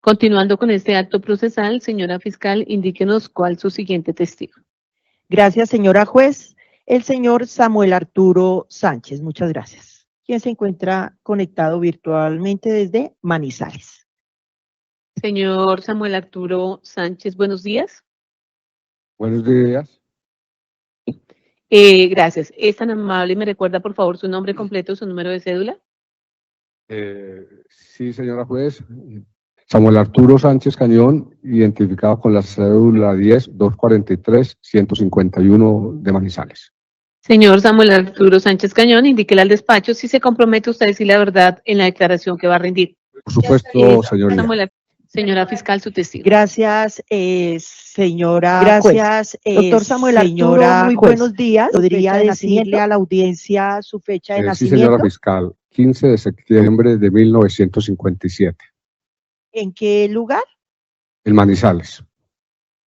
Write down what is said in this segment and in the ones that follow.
Continuando con este acto procesal, señora fiscal, indíquenos cuál su siguiente testigo. Gracias, señora juez. El señor Samuel Arturo Sánchez, muchas gracias. Quien se encuentra conectado virtualmente desde Manizales. Señor Samuel Arturo Sánchez, buenos días. Buenos días. Gracias. Es tan amable y me recuerda, por favor, su nombre completo, su número de cédula. Sí, señora juez. Samuel Arturo Sánchez Cañón, identificado con la cédula 10-243-151 de Manizales. Señor Samuel Arturo Sánchez Cañón, indíquele al despacho si se compromete usted a decir la verdad en la declaración que va a rendir. Por supuesto, señoría. Señora fiscal, su testigo. Gracias, señora juez. Doctor Samuel Arturo, muy buenos días. ¿Podría decirle a la audiencia su fecha de Sí, nacimiento? señora fiscal, 15 de septiembre de 1957. ¿En qué lugar? En Manizales.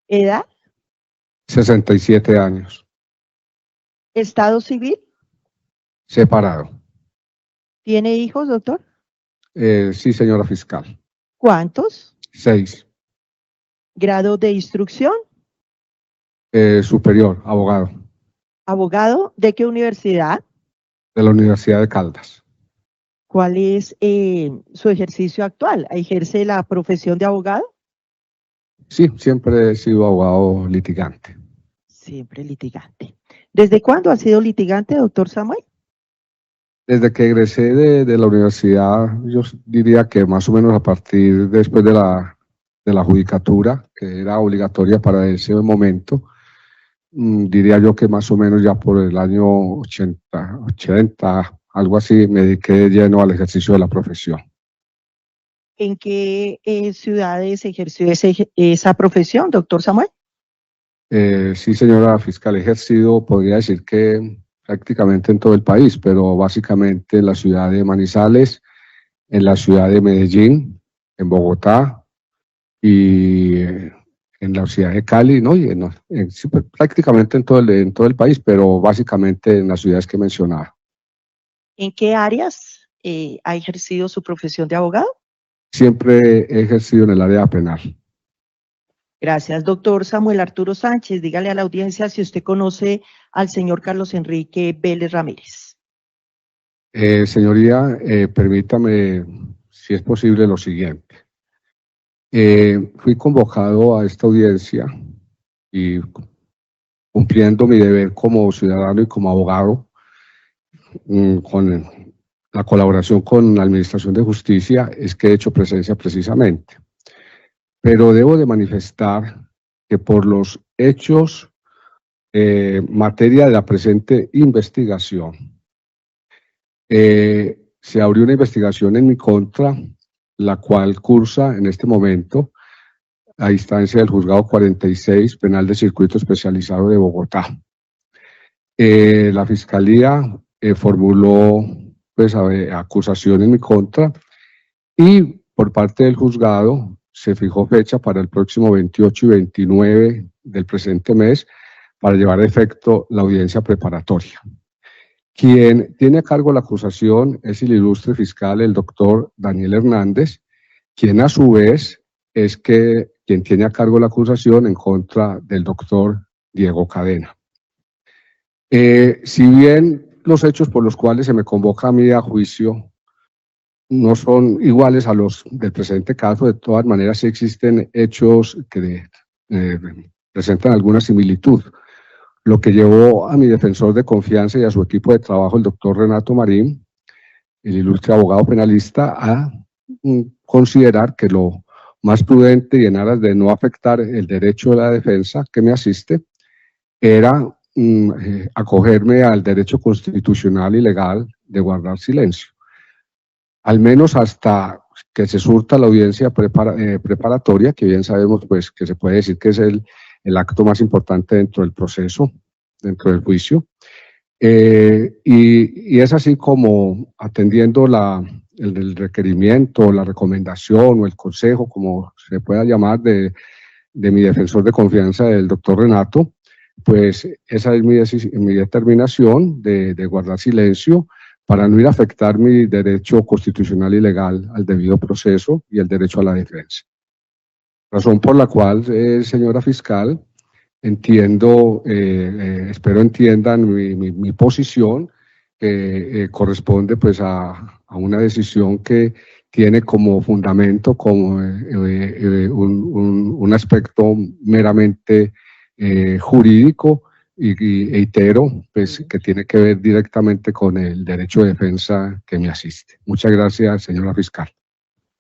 ¿Edad? 67 años. ¿Estado civil? Separado. ¿Tiene hijos, doctor? Sí, señora fiscal. ¿Cuántos? 6. ¿Grado de instrucción? Superior, abogado. ¿Abogado de qué universidad? De la Universidad de Caldas. ¿Cuál es su ejercicio actual? ¿Ejerce la profesión de abogado? Sí, siempre he sido abogado litigante. Siempre litigante. ¿Desde cuándo ha sido litigante, doctor Samuel? Desde que egresé de la universidad, yo diría que más o menos a partir después de la judicatura, que era obligatoria para ese momento, diría yo que más o menos ya por el año 80, algo así, me dediqué de lleno al ejercicio de la profesión. ¿En qué ciudades ejerció esa profesión, doctor Samuel? Sí, señora fiscal, he ejercido, podría decir que prácticamente en todo el país, pero básicamente en la ciudad de Manizales, en la ciudad de Medellín, en Bogotá y en la ciudad de Cali, ¿no? Y sí, pues, prácticamente en todo el país, pero básicamente en las ciudades que mencionaba. ¿En qué áreas ha ejercido su profesión de abogado? Siempre he ejercido en el área penal. Gracias, doctor Samuel Arturo Sánchez. Dígale a la audiencia si usted conoce al señor Carlos Enrique Vélez Ramírez. Señoría, permítame, si es posible, lo siguiente. Fui convocado a esta audiencia y cumpliendo mi deber como ciudadano y como abogado, con la colaboración con la Administración de Justicia, es que he hecho presencia precisamente. Pero debo de manifestar que por los hechos, materia de la presente investigación, se abrió una investigación en mi contra, la cual cursa en este momento a instancia del Juzgado 46 Penal de Circuito Especializado de Bogotá. La Fiscalía formuló pues, acusación en mi contra y por parte del juzgado se fijó fecha para el próximo 28 y 29 del presente mes para llevar a efecto la audiencia preparatoria. Quien tiene a cargo la acusación es el ilustre fiscal, el doctor Daniel Hernández, quien a su vez es quien tiene a cargo la acusación en contra del doctor Diego Cadena. Si bien los hechos por los cuales se me convoca a mí a juicio no son iguales a los del presente caso, de todas maneras sí existen hechos que presentan alguna similitud. Lo que llevó a mi defensor de confianza y a su equipo de trabajo, el doctor Renato Marín, el ilustre abogado penalista, a considerar que lo más prudente y en aras de no afectar el derecho de la defensa que me asiste, era acogerme al derecho constitucional y legal de guardar silencio. Al menos hasta que se surta la audiencia preparatoria, que bien sabemos pues que se puede decir que es el acto más importante dentro del proceso, dentro del juicio. Y es así como atendiendo el requerimiento, la recomendación o el consejo, como se pueda llamar, de mi defensor de confianza, el doctor Renato, pues esa es mi determinación de guardar silencio para no ir a afectar mi derecho constitucional y legal al debido proceso y el derecho a la defensa. razón por la cual, señora fiscal, entiendo, espero entiendan mi posición, que corresponde pues a una decisión que tiene como fundamento como un aspecto meramente jurídico y reitero pues que tiene que ver directamente con el derecho de defensa que me asiste. Muchas gracias, señora fiscal.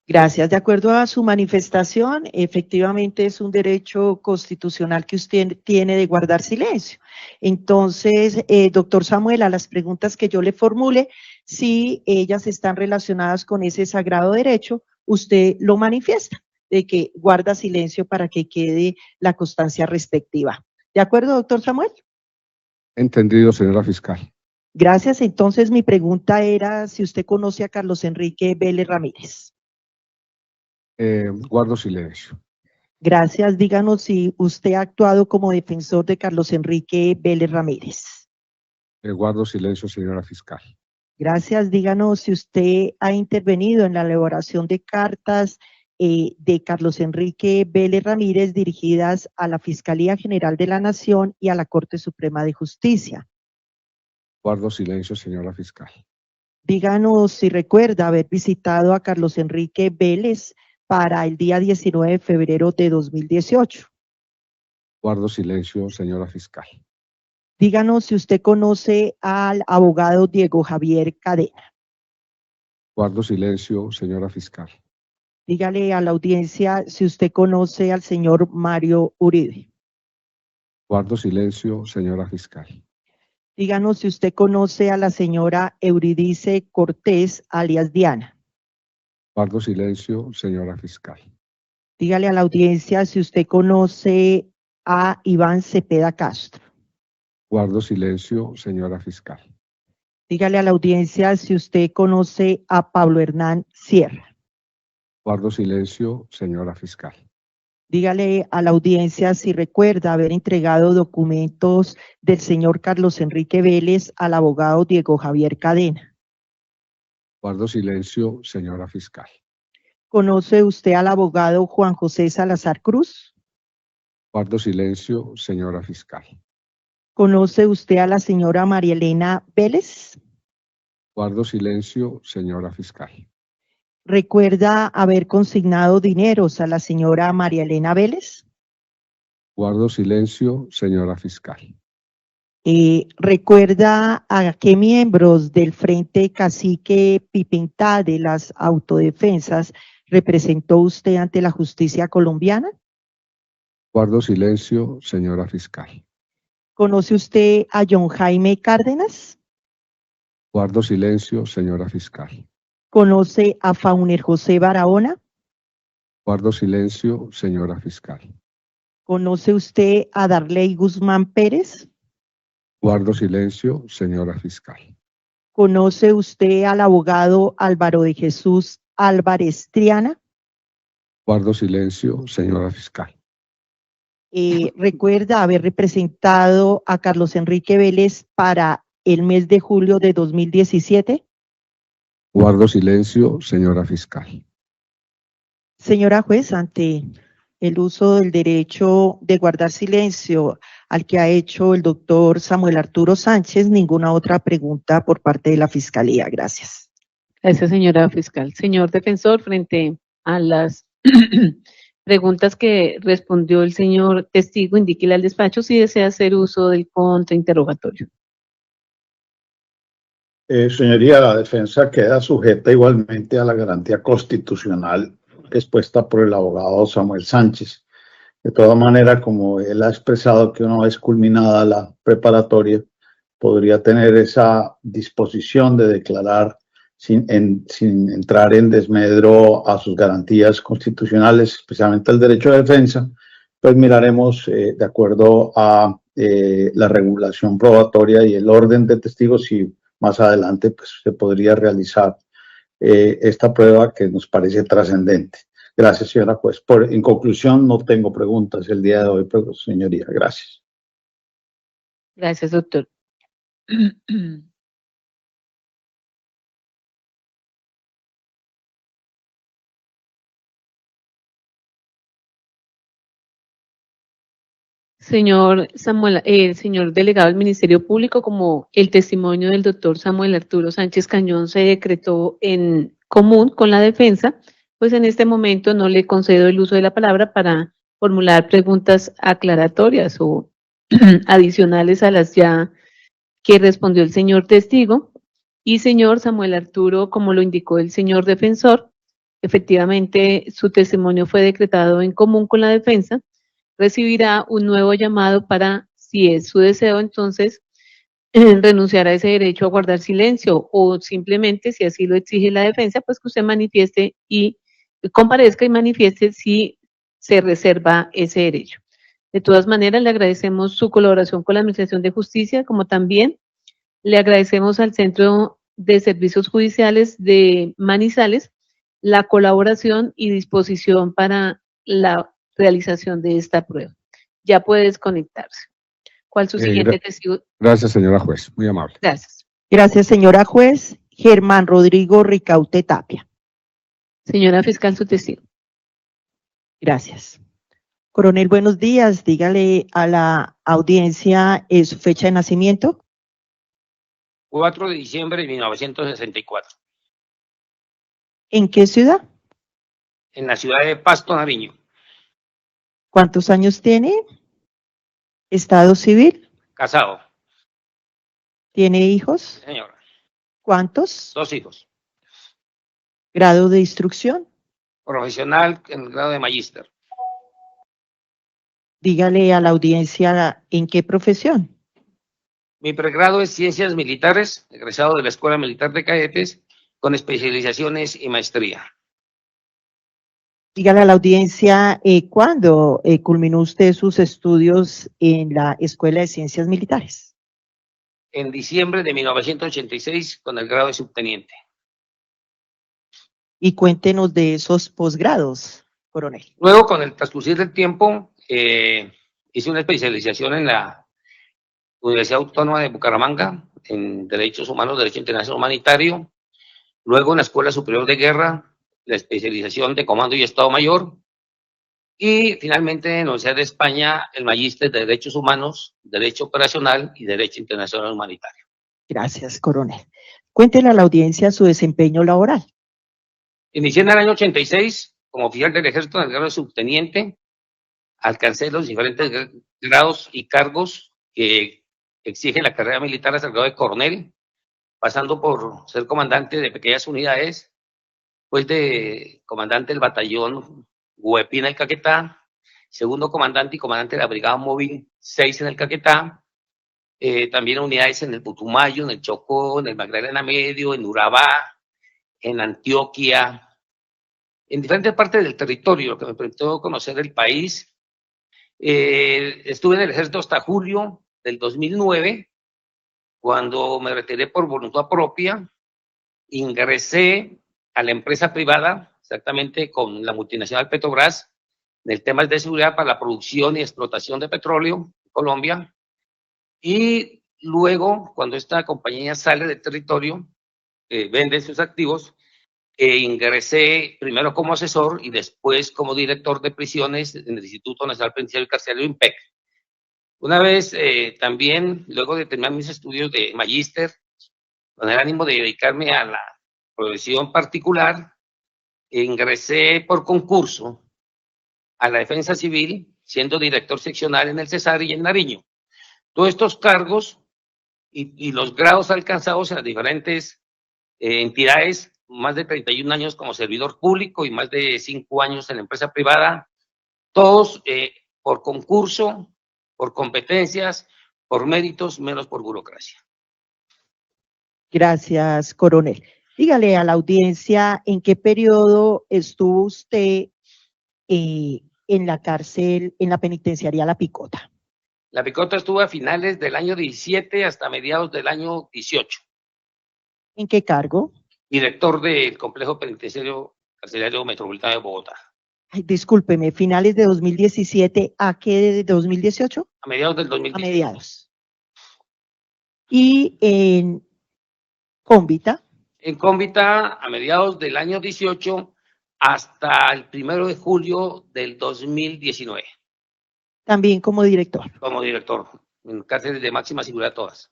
Gracias. De acuerdo a su manifestación, efectivamente es un derecho constitucional que usted tiene de guardar silencio. Entonces, doctor Samuel, a las preguntas que yo le formule, si ellas están relacionadas con ese sagrado derecho, usted lo manifiesta, de que guarda silencio para que quede la constancia respectiva. ¿De acuerdo, doctor Samuel? Entendido, señora fiscal. Gracias. Entonces, mi pregunta era si usted conoce a Carlos Enrique Vélez Ramírez. Guardo silencio. Gracias. Díganos si usted ha actuado como defensor de Carlos Enrique Vélez Ramírez. Guardo silencio, señora fiscal. Gracias. Díganos si usted ha intervenido en la elaboración de cartas de Carlos Enrique Vélez Ramírez dirigidas a la Fiscalía General de la Nación y a la Corte Suprema de Justicia. Guardo silencio, señora fiscal. Díganos si recuerda haber visitado a Carlos Enrique Vélez para el día 19 de febrero de 2018. Guardo silencio, señora fiscal. Díganos si usted conoce al abogado Diego Javier Cadena. Guardo silencio, señora fiscal. Dígale a la audiencia si usted conoce al señor Mario Uribe. Guardo silencio, señora fiscal. Díganos si usted conoce a la señora Euridice Cortés, alias Diana. Guardo silencio, señora fiscal. Dígale a la audiencia si usted conoce a Iván Cepeda Castro. Guardo silencio, señora fiscal. Dígale a la audiencia si usted conoce a Pablo Hernán Sierra. Guardo silencio, señora fiscal. Dígale a la audiencia si recuerda haber entregado documentos del señor Carlos Enrique Vélez al abogado Diego Javier Cadena. Guardo silencio, señora fiscal. ¿Conoce usted al abogado Juan José Salazar Cruz? Guardo silencio, señora fiscal. ¿Conoce usted a la señora María Elena Vélez? Guardo silencio, señora fiscal. ¿Recuerda haber consignado dineros a la señora María Elena Vélez? Guardo silencio, señora fiscal. ¿Recuerda a qué miembros del Frente Cacique Pipintá de las Autodefensas representó usted ante la justicia colombiana? Guardo silencio, señora fiscal. ¿Conoce usted a John Jaime Cárdenas? Guardo silencio, señora fiscal. ¿Conoce a Fauner José Barahona? Guardo silencio, señora fiscal. ¿Conoce usted a Darley Guzmán Pérez? Guardo silencio, señora fiscal. ¿Conoce usted al abogado Álvaro de Jesús Álvarez Triana? Guardo silencio, señora fiscal. ¿Recuerda haber representado a Carlos Enrique Vélez para el mes de julio de 2017? Guardo silencio, señora fiscal. Señora juez, ante el uso del derecho de guardar silencio al que ha hecho el doctor Samuel Arturo Sánchez, ninguna otra pregunta por parte de la Fiscalía. Gracias. Gracias, señora fiscal. Señor defensor, frente a las preguntas que respondió el señor testigo, indíquele al despacho si desea hacer uso del contrainterrogatorio. Señoría, la defensa queda sujeta igualmente a la garantía constitucional expuesta por el abogado Samuel Sánchez. De todas maneras, como él ha expresado que una vez culminada la preparatoria, podría tener esa disposición de declarar sin entrar en desmedro a sus garantías constitucionales, especialmente el derecho de defensa, pues miraremos de acuerdo a la regulación probatoria y el orden de testigos si más adelante pues, se podría realizar esta prueba que nos parece trascendente. Gracias, señora juez. En conclusión, no tengo preguntas el día de hoy, pero, señoría, gracias. Gracias, doctor. Señor Samuel, señor delegado del Ministerio Público, como el testimonio del doctor Samuel Arturo Sánchez Cañón se decretó en común con la defensa, pues en este momento no le concedo el uso de la palabra para formular preguntas aclaratorias o adicionales a las ya que respondió el señor testigo. Y señor Samuel Arturo, como lo indicó el señor defensor, efectivamente su testimonio fue decretado en común con la defensa, recibirá un nuevo llamado para, si es su deseo, entonces renunciar a ese derecho a guardar silencio o simplemente, si así lo exige la defensa, pues que usted manifieste y comparezca y manifieste si se reserva ese derecho. De todas maneras, le agradecemos su colaboración con la Administración de Justicia, como también le agradecemos al Centro de Servicios Judiciales de Manizales la colaboración y disposición para la realización de esta prueba. Ya puede desconectarse. ¿Cuál su siguiente testigo? Gracias, señora juez. Muy amable. Gracias. Gracias, señora juez. Germán Rodrigo Ricaute Tapia. Señora fiscal, su testigo. Gracias. Coronel, buenos días. Dígale a la audiencia su fecha de nacimiento. 4 de diciembre de 1964. ¿En qué ciudad? En la ciudad de Pasto, Nariño. ¿Cuántos años tiene? ¿Estado civil? Casado. ¿Tiene hijos? Señora. ¿Cuántos? 2 hijos. ¿Grado de instrucción? Profesional en el grado de magíster. Dígale a la audiencia en qué profesión. Mi pregrado es Ciencias Militares, egresado de la Escuela Militar de Cadetes, con especializaciones y maestría. Dígale a la audiencia cuándo culminó usted sus estudios en la Escuela de Ciencias Militares. En diciembre de 1986, con el grado de subteniente. Y cuéntenos de esos posgrados, coronel. Luego, con el transcurrir del tiempo, hice una especialización en la Universidad Autónoma de Bucaramanga, en Derechos Humanos, Derecho Internacional Humanitario. Luego, en la Escuela Superior de Guerra, la especialización de Comando y Estado Mayor. Y finalmente, en la Universidad de España, el magíster de Derechos Humanos, Derecho Operacional y Derecho Internacional Humanitario. Gracias, coronel. Cuéntele a la audiencia su desempeño laboral. Inicié en el año 86 como oficial del Ejército en el grado de subteniente. Alcancé los diferentes grados y cargos que exige la carrera militar hasta el grado de coronel, pasando por ser comandante de pequeñas unidades, pues de comandante del batallón Huepina, el Caquetá, segundo comandante y comandante de la Brigada Móvil 6 en el Caquetá, también unidades en el Putumayo, en el Chocó, en el Magdalena Medio, en Urabá, en Antioquia, en diferentes partes del territorio, lo que me permitió conocer el país. Estuve en el ejército hasta julio del 2009, cuando me retiré por voluntad propia, ingresé a la empresa privada, exactamente con la multinacional Petrobras, en el tema de seguridad para la producción y explotación de petróleo en Colombia. Y luego, cuando esta compañía sale del territorio, vende sus activos, ingresé primero como asesor y después como director de prisiones en el Instituto Nacional Penitenciario y Carcelario INPEC. Una vez también, luego de terminar mis estudios de magíster, con el ánimo de dedicarme a la profesión particular, ingresé por concurso a la Defensa Civil, siendo director seccional en el Cesar y en Nariño. Todos estos cargos y los grados alcanzados en las diferentes entidades, más de 31 años como servidor público y más de 5 años en la empresa privada, todos por concurso, por competencias, por méritos, menos por burocracia. Gracias, coronel. Dígale a la audiencia en qué periodo estuvo usted en la cárcel, en la penitenciaría La Picota. La Picota estuvo a finales del año 17 hasta mediados del año 18. ¿En qué cargo? Director del Complejo Penitenciario Carcelario Metropolitano de Bogotá. Ay, discúlpeme, finales de 2017, ¿a qué de 2018? A mediados del 2018. A mediados. Y en Cómbita. En Cómbita, a mediados del año 18 hasta el 1 de julio del 2019. También como director. como director, en cárceles de máxima seguridad todas.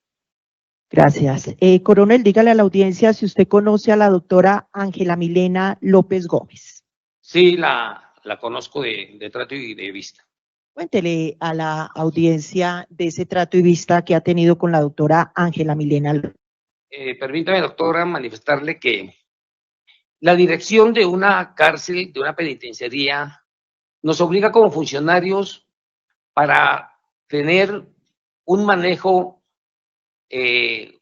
Gracias. Coronel, dígale a la audiencia si usted conoce a la doctora Ángela Milena López Gómez. Sí, la conozco de trato y de vista. Cuéntele a la audiencia de ese trato y vista que ha tenido con la doctora Ángela Milena López. Permítame, doctora, manifestarle que la dirección de una cárcel, de una penitenciaría, nos obliga como funcionarios para tener un manejo,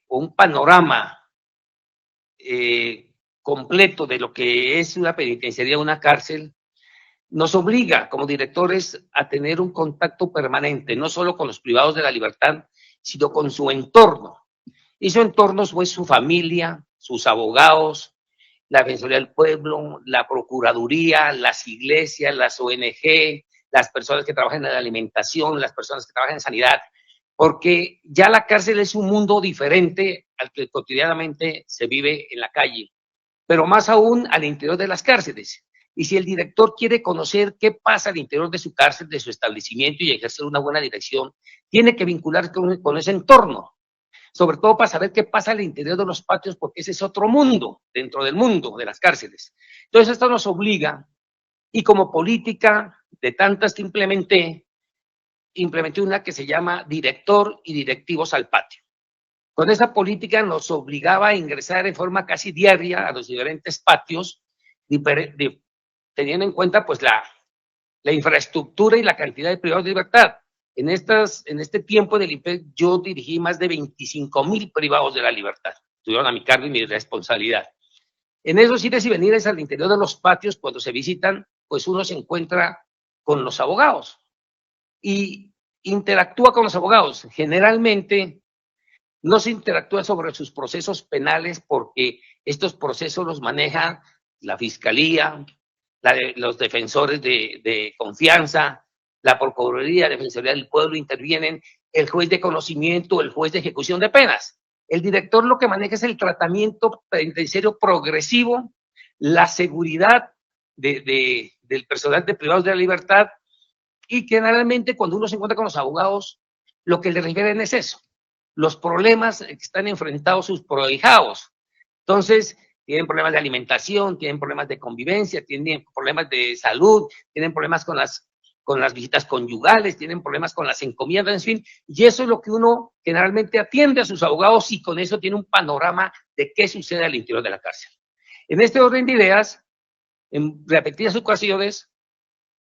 un panorama completo de lo que es una penitenciaría, una cárcel. Nos obliga como directores a tener un contacto permanente, no solo con los privados de la libertad, sino con su entorno. Y su entorno fue su familia, sus abogados, la Defensoría del Pueblo, la Procuraduría, las iglesias, las ONG, las personas que trabajan en la alimentación, las personas que trabajan en sanidad, porque ya la cárcel es un mundo diferente al que cotidianamente se vive en la calle, pero más aún al interior de las cárceles. Y si el director quiere conocer qué pasa al interior de su cárcel, de su establecimiento y ejercer una buena dirección, tiene que vincularse con ese entorno, sobre todo para saber qué pasa al interior de los patios, porque ese es otro mundo, dentro del mundo de las cárceles. Entonces esto nos obliga, y como política de tantas que implementé una que se llama director y directivos al patio. Con esa política nos obligaba a ingresar en forma casi diaria a los diferentes patios, teniendo en cuenta pues la infraestructura y la cantidad de privados de libertad. En este tiempo del IMPEC yo dirigí más de 25,000 privados de la libertad. Estuvieron a mi cargo y mi responsabilidad. En esos ires y venires al interior de los patios, cuando se visitan, pues uno se encuentra con los abogados y interactúa con los abogados. Generalmente no se interactúa sobre sus procesos penales porque estos procesos los maneja la Fiscalía, los defensores de confianza, la Procuraduría, la Defensoría del Pueblo intervienen, el juez de conocimiento, el juez de ejecución de penas. El director lo que maneja es el tratamiento penitenciario progresivo, la seguridad del personal de privados de la libertad, y generalmente cuando uno se encuentra con los abogados, lo que le refieren es eso, los problemas que están enfrentados sus prohijados. Entonces, tienen problemas de alimentación, tienen problemas de convivencia, tienen problemas de salud, tienen problemas con las visitas conyugales, tienen problemas con las encomiendas, en fin, y eso es lo que uno generalmente atiende a sus abogados y con eso tiene un panorama de qué sucede al interior de la cárcel. En este orden de ideas, en repetidas ocasiones,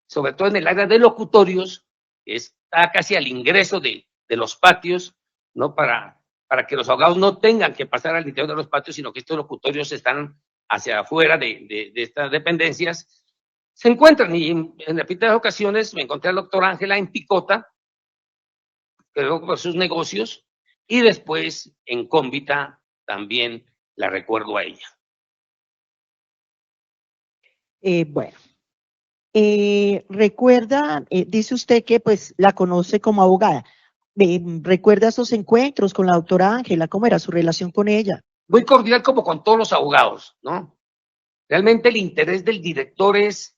sobre todo en el área de locutorios, que está casi al ingreso de los patios, ¿no? Para que los abogados no tengan que pasar al interior de los patios, sino que estos locutorios están hacia afuera de estas dependencias, se encuentran, y en repetidas ocasiones me encontré a la doctora Ángela en Picota, pero por sus negocios, y después en Cómbita también la recuerdo a ella. Bueno, recuerda, dice usted que pues la conoce como abogada. ¿Recuerda esos encuentros con la doctora Ángela? ¿Cómo era su relación con ella? Muy cordial como con todos los abogados, ¿no? Realmente el interés del director es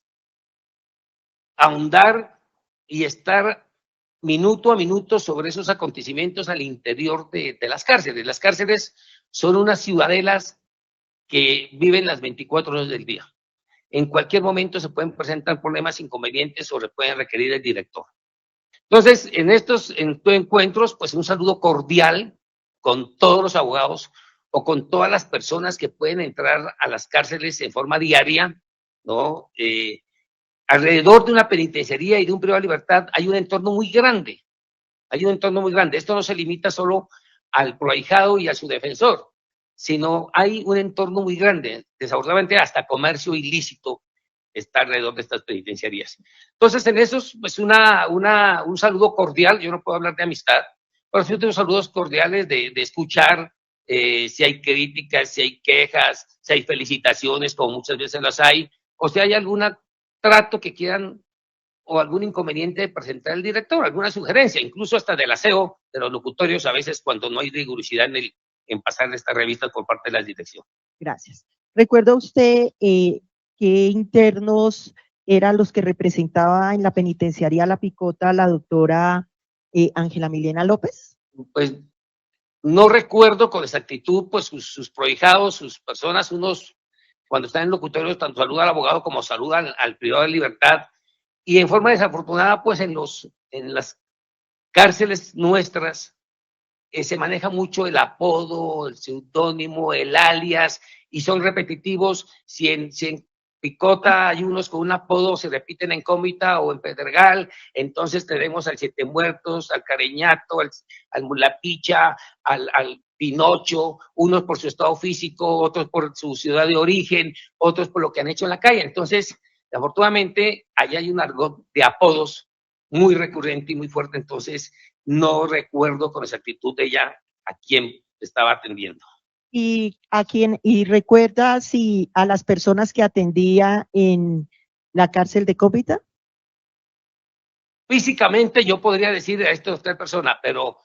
ahondar y estar minuto a minuto sobre esos acontecimientos al interior de las cárceles. Las cárceles son unas ciudadelas que viven las 24 horas del día. En cualquier momento se pueden presentar problemas, inconvenientes o le pueden requerir el director. Entonces, en estos encuentros, pues un saludo cordial con todos los abogados o con todas las personas que pueden entrar a las cárceles en forma diaria, ¿no? Alrededor de una penitenciaría y de un privado de libertad hay un entorno muy grande. Hay un entorno muy grande. Esto no se limita solo al proahijado y a su defensor, sino hay un entorno muy grande. Desafortunadamente, hasta comercio ilícito está alrededor de estas penitenciarías. Entonces, en eso, pues un saludo cordial. Yo no puedo hablar de amistad, pero sí tengo saludos cordiales de escuchar si hay críticas, si hay quejas, si hay felicitaciones, como muchas veces las hay, o si hay algún trato que quieran o algún inconveniente de presentar al director, alguna sugerencia, incluso hasta del aseo de los locutorios, a veces cuando no hay rigurosidad en pasar estas revistas por parte de la dirección. Gracias. ¿Recuerda usted qué internos eran los que representaba en la penitenciaría La Picota la doctora Ángela Milena López? Pues no recuerdo con exactitud, pues sus prohijados, sus personas, unos cuando están en locutorios, tanto saluda al abogado como saluda al privado de libertad, y en forma desafortunada, pues en las cárceles nuestras se maneja mucho el apodo, el seudónimo, el alias, y son repetitivos. Si en Picota hay unos con un apodo, se repiten en Cómita o en Pedregal, entonces tenemos al Siete Muertos, al Careñato, al Mulapicha, al Pinocho, unos por su estado físico, otros por su ciudad de origen, otros por lo que han hecho en la calle. Entonces, afortunadamente, allá hay un argot de apodos muy recurrente y muy fuerte, entonces no recuerdo con exactitud de ella a quién estaba atendiendo. ¿Y recuerda si a las personas que atendía en la cárcel de Cópita? Físicamente yo podría decir a estas tres personas, pero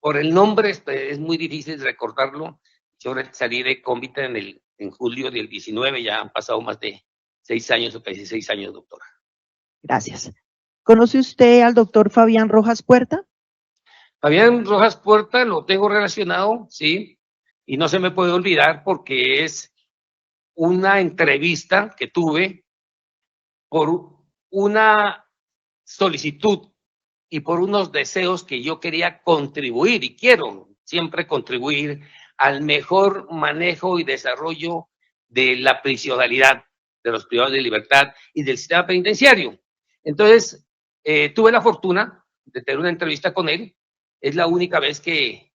por el nombre es muy difícil recordarlo. Yo salí de Cómbita en julio del 19, ya han pasado más de 6 años o casi 6 años, doctora. Gracias. ¿Conoce usted al doctor Fabián Rojas Puerta? Fabián Rojas Puerta lo tengo relacionado, sí, y no se me puede olvidar porque es una entrevista que tuve por una solicitud y por unos deseos que yo quería contribuir y quiero siempre contribuir al mejor manejo y desarrollo de la prisionalidad de los privados de libertad y del sistema penitenciario. Entonces, tuve la fortuna de tener una entrevista con él. Es la única vez que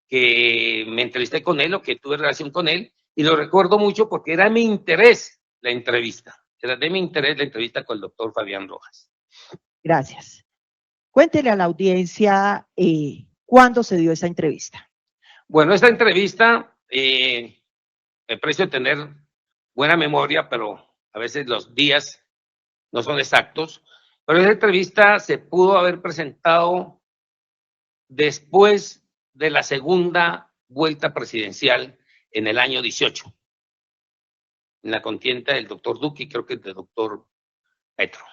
me entrevisté con él o que tuve relación con él, y lo recuerdo mucho porque era mi interés la entrevista. Era de mi interés la entrevista con el doctor Fabián Rojas. Gracias. Cuéntele a la audiencia cuándo se dio esa entrevista. Bueno, esta entrevista, me precio tener buena memoria, pero a veces los días no son exactos, pero esa entrevista se pudo haber presentado después de la segunda vuelta presidencial en el año 18, en la contienda del doctor Duque y creo que del doctor Petro.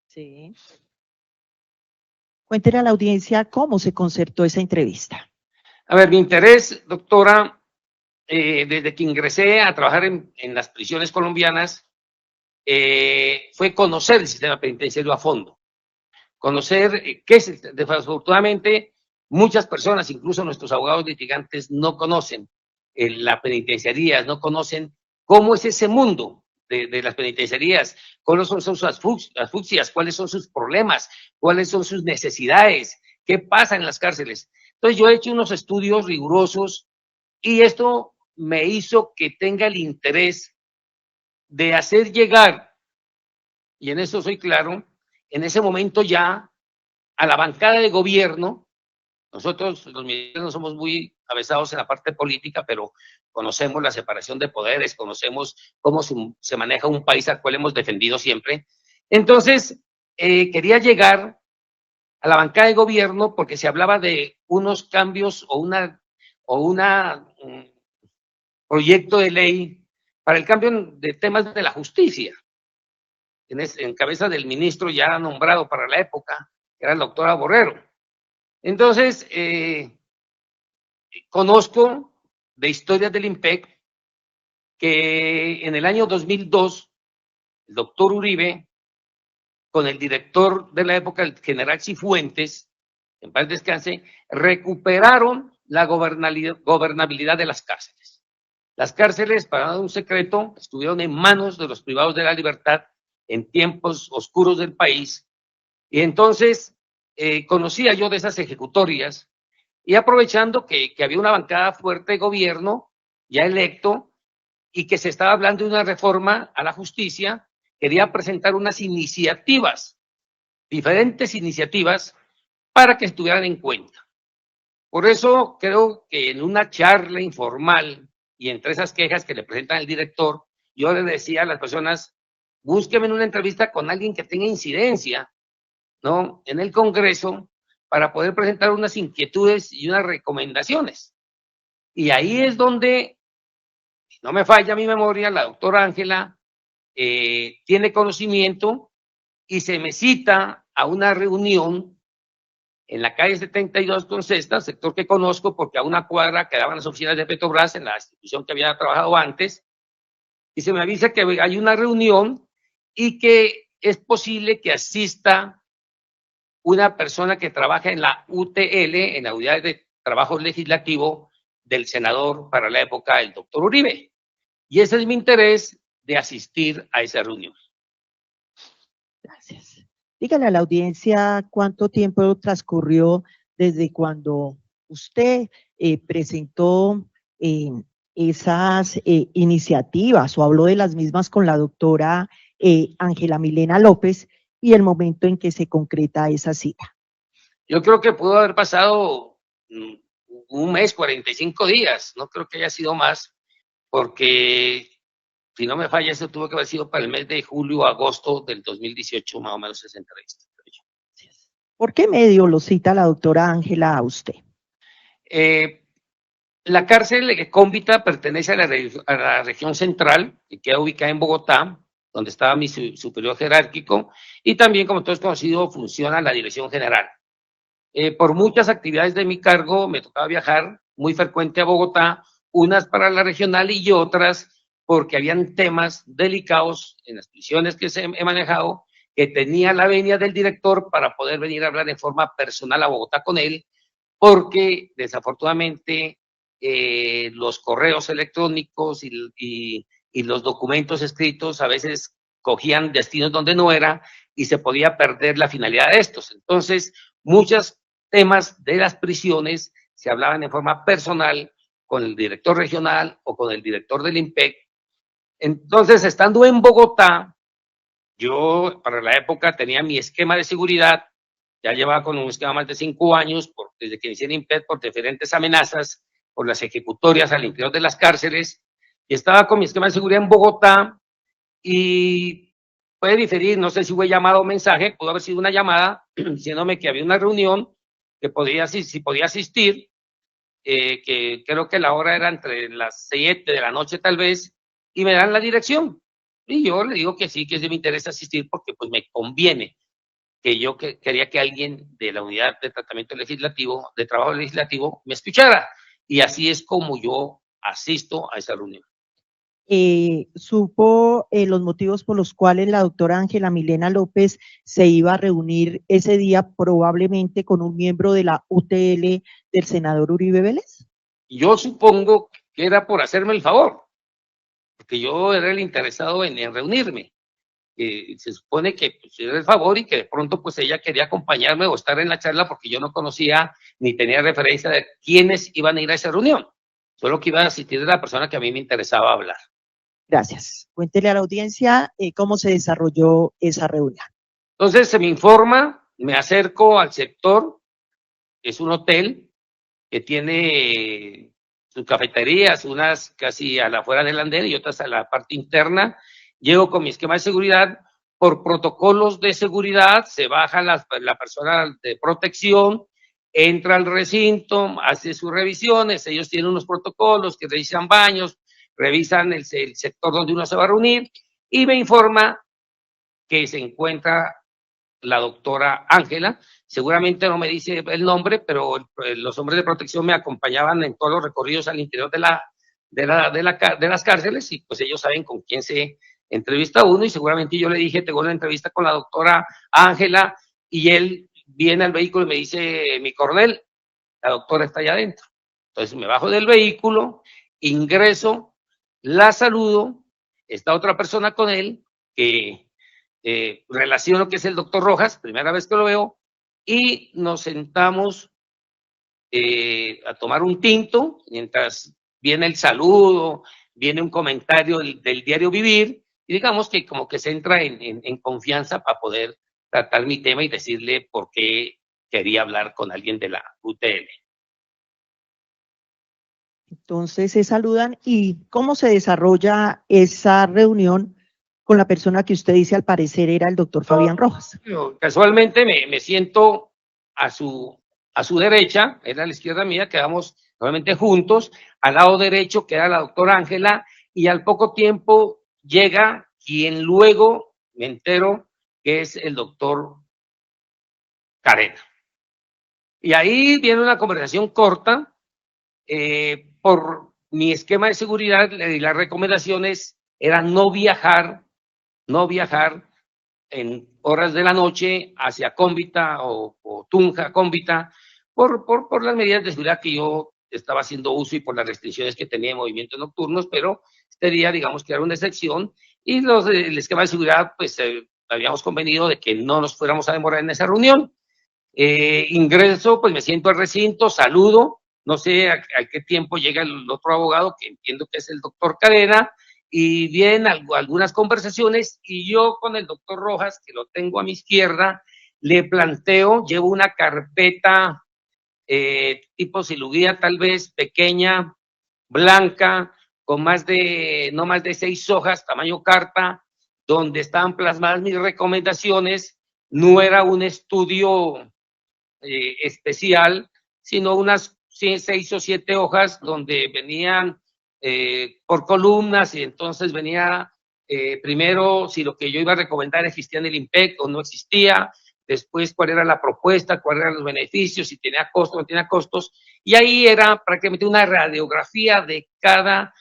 Sí. Cuéntele a la audiencia cómo se concertó esa entrevista. A ver, mi interés, doctora, desde que ingresé a trabajar en las prisiones colombianas, fue conocer el sistema penitenciario a fondo. Conocer qué es, desafortunadamente, muchas personas, incluso nuestros abogados litigantes, no conocen la penitenciaría, no conocen cómo es ese mundo de las penitenciarías, cuáles son sus asfixias, cuáles son sus problemas, cuáles son sus necesidades, qué pasa en las cárceles. Entonces yo he hecho unos estudios rigurosos y esto me hizo que tenga el interés de hacer llegar, y en eso soy claro, en ese momento ya a la bancada de gobierno. Nosotros los militares no somos muy avesados en la parte política, pero conocemos la separación de poderes, conocemos cómo se maneja un país al cual hemos defendido siempre. Entonces, quería llegar a la bancada de gobierno porque se hablaba de unos cambios o una proyecto de ley para el cambio de temas de la justicia, en cabeza del ministro ya nombrado para la época, que era el doctor Borrero. Entonces, conozco de historias del IMPEC que en el año 2002, el doctor Uribe, con el director de la época, el general Cifuentes, en paz descanse, recuperaron la gobernabilidad de las cárceles. Las cárceles, para dar un secreto, estuvieron en manos de los privados de la libertad en tiempos oscuros del país, y entonces conocía yo de esas ejecutorias, y aprovechando que había una bancada fuerte de gobierno ya electo y que se estaba hablando de una reforma a la justicia, quería presentar unas iniciativas, diferentes iniciativas, para que estuvieran en cuenta. Por eso creo que en una charla informal y entre esas quejas que le presentan el director, yo le decía a las personas, búsquenme en una entrevista con alguien que tenga incidencia, ¿no?, en el Congreso, para poder presentar unas inquietudes y unas recomendaciones. Y ahí es donde, si no me falla mi memoria, la doctora Ángela tiene conocimiento y se me cita a una reunión en la calle 72 con Cesta, sector que conozco porque a una cuadra quedaban las oficinas de Petrobras en la institución que había trabajado antes, y se me avisa que hay una reunión y que es posible que asista una persona que trabaja en la UTL, en la Unidad de Trabajo Legislativo del senador para la época, el doctor Uribe. Y ese es mi interés de asistir a esa reunión. Gracias. Dígale a la audiencia cuánto tiempo transcurrió desde cuando usted presentó esas iniciativas o habló de las mismas con la doctora Ángela Milena López y el momento en que se concreta esa cita. Yo creo que pudo haber pasado un mes, 45 días, no creo que haya sido más, porque si no me falla, eso tuvo que haber sido para el mes de julio o agosto del 2018, más o menos esa entrevista. ¿Por qué medio lo cita la doctora Ángela a usted? La cárcel Cómbita pertenece a la región central, que queda ubicada en Bogotá, donde estaba mi superior jerárquico, y también, como todos conocido, funciona la dirección general. Por muchas actividades de mi cargo, me tocaba viajar muy frecuente a Bogotá, unas para la regional y otras porque habían temas delicados en las prisiones que he manejado, que tenía la venia del director para poder venir a hablar en forma personal a Bogotá con él, porque desafortunadamente los correos electrónicos y los documentos escritos a veces cogían destinos donde no era y se podía perder la finalidad de estos. Entonces, muchos temas de las prisiones se hablaban en forma personal con el director regional o con el director del IMPEC. Entonces, estando en Bogotá, yo para la época tenía mi esquema de seguridad, ya llevaba con un esquema más de 5 años, desde que inicié en IMPEC, por diferentes amenazas, por las ejecutorias al interior de las cárceles, y estaba con mi esquema de seguridad en Bogotá, y puede diferir, no sé si fue llamado o mensaje, pudo haber sido una llamada, diciéndome que había una reunión, que si podía asistir, que creo que la hora era entre las 7 de la noche tal vez, y me dan la dirección. Y yo le digo que sí, que sí me interesa asistir porque pues me conviene, que yo quería que alguien de la unidad de tratamiento legislativo, de trabajo legislativo, me escuchara. Y así es como yo asisto a esa reunión. ¿Supo los motivos por los cuales la doctora Ángela Milena López se iba a reunir ese día probablemente con un miembro de la UTL del senador Uribe Vélez? Yo supongo que era por hacerme el favor, porque yo era el interesado en reunirme. Se supone que pues, era el favor y que de pronto pues ella quería acompañarme o estar en la charla porque yo no conocía ni tenía referencia de quiénes iban a ir a esa reunión. Solo que iba a asistir de la persona que a mí me interesaba hablar. Gracias. Cuéntele a la audiencia cómo se desarrolló esa reunión. Entonces se me informa, me acerco al sector, es un hotel que tiene sus cafeterías, unas casi a la afuera del andén y otras a la parte interna. Llego con mi esquema de seguridad, por protocolos de seguridad, se baja la persona de protección, entra al recinto, hace sus revisiones, ellos tienen unos protocolos que revisan baños, revisan el sector donde uno se va a reunir y me informa que se encuentra la doctora Ángela. Seguramente no me dice el nombre, pero los hombres de protección me acompañaban en todos los recorridos al interior de las cárceles y pues ellos saben con quién se entrevista uno y seguramente yo le dije, tengo una entrevista con la doctora Ángela y él viene al vehículo y me dice, mi coronel, la doctora está allá adentro. Entonces me bajo del vehículo, ingreso, la saludo, está otra persona con él que relaciono que es el doctor Rojas, primera vez que lo veo, y nos sentamos a tomar un tinto, mientras viene el saludo, viene un comentario del diario Vivir, y digamos que como que se entra en confianza para poder tratar mi tema y decirle por qué quería hablar con alguien de la UTL. Entonces se saludan y ¿cómo se desarrolla esa reunión con la persona que usted dice al parecer era el doctor Fabián Rojas? Casualmente me siento a su derecha, era a la izquierda mía, quedamos nuevamente juntos, al lado derecho queda la doctora Ángela y al poco tiempo llega quien luego me entero que es el doctor Cadena. Y ahí viene una conversación corta. Por mi esquema de seguridad y las recomendaciones eran no viajar en horas de la noche hacia Cómbita o Tunja, Cómbita, por las medidas de seguridad que yo estaba haciendo uso y por las restricciones que tenía de movimientos nocturnos, pero este día, digamos que era una excepción, y el esquema de seguridad, pues habíamos convenido de que no nos fuéramos a demorar en esa reunión. Ingreso, pues me siento al recinto, saludo, no sé a qué tiempo llega el otro abogado, que entiendo que es el doctor Cadena, y vienen algunas conversaciones, y yo con el doctor Rojas, que lo tengo a mi izquierda, le planteo, llevo una carpeta tipo siluguía, tal vez pequeña, blanca, con no más de 6 hojas, tamaño carta, donde estaban plasmadas mis recomendaciones. No era un estudio especial, sino unas 6 o 7 hojas donde venían por columnas, y entonces venía primero si lo que yo iba a recomendar existía en el INPEC o no existía, después cuál era la propuesta, cuáles eran los beneficios, si tenía costos o no tenía costos, y ahí era prácticamente una radiografía de cada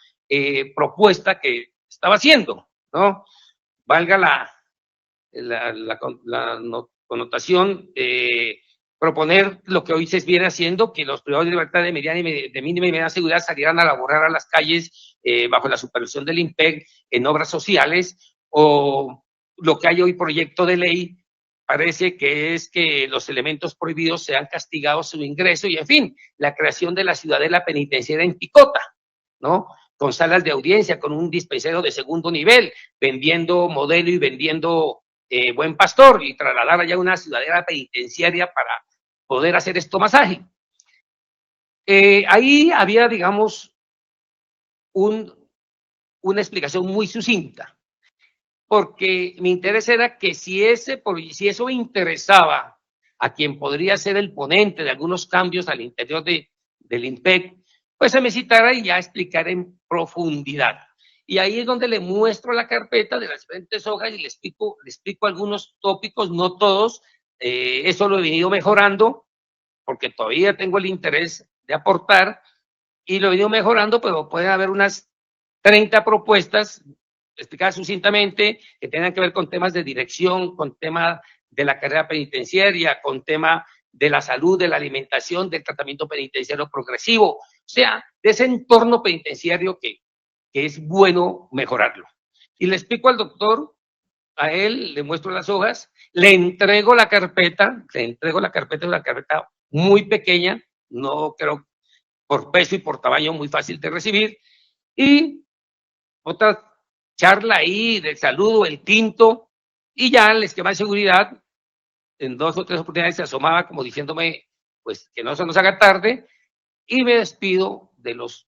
propuesta que estaba haciendo, ¿no? Valga la connotación, proponer lo que hoy se viene haciendo, que los privados de libertad de mínima y media seguridad salieran a laborar a las calles bajo la supervisión del INPEC en obras sociales, o lo que hay hoy proyecto de ley, parece que es que los elementos prohibidos sean castigados su ingreso, y en fin, la creación de la ciudadela penitenciaria en Picota, ¿no? Con salas de audiencia, con un dispensario de segundo nivel, vendiendo modelo y vendiendo Buen Pastor, y trasladar allá una ciudadela penitenciaria para poder hacer esto más ágil. Ahí había, digamos, una explicación muy sucinta, porque mi interés era que si eso interesaba a quien podría ser el ponente de algunos cambios al interior del INPEC, pues se me citara y ya explicar en profundidad. Y ahí es donde le muestro la carpeta de las diferentes hojas y le explico algunos tópicos, no todos. Eso lo he venido mejorando porque todavía tengo el interés de aportar, y lo he venido mejorando, pero puede haber unas 30 propuestas explicadas sucintamente que tengan que ver con temas de dirección, con tema de la carrera penitenciaria, con tema de la salud, de la alimentación, del tratamiento penitenciario progresivo, o sea, de ese entorno penitenciario que es bueno mejorarlo. Y le explico al doctor, a él le muestro las hojas, le entrego la carpeta, es una carpeta muy pequeña, no creo, por peso y por tamaño muy fácil de recibir, y otra charla ahí de saludo, el tinto, y ya el esquema de seguridad en 2 o 3 oportunidades se asomaba como diciéndome pues que no se nos haga tarde, y me despido de los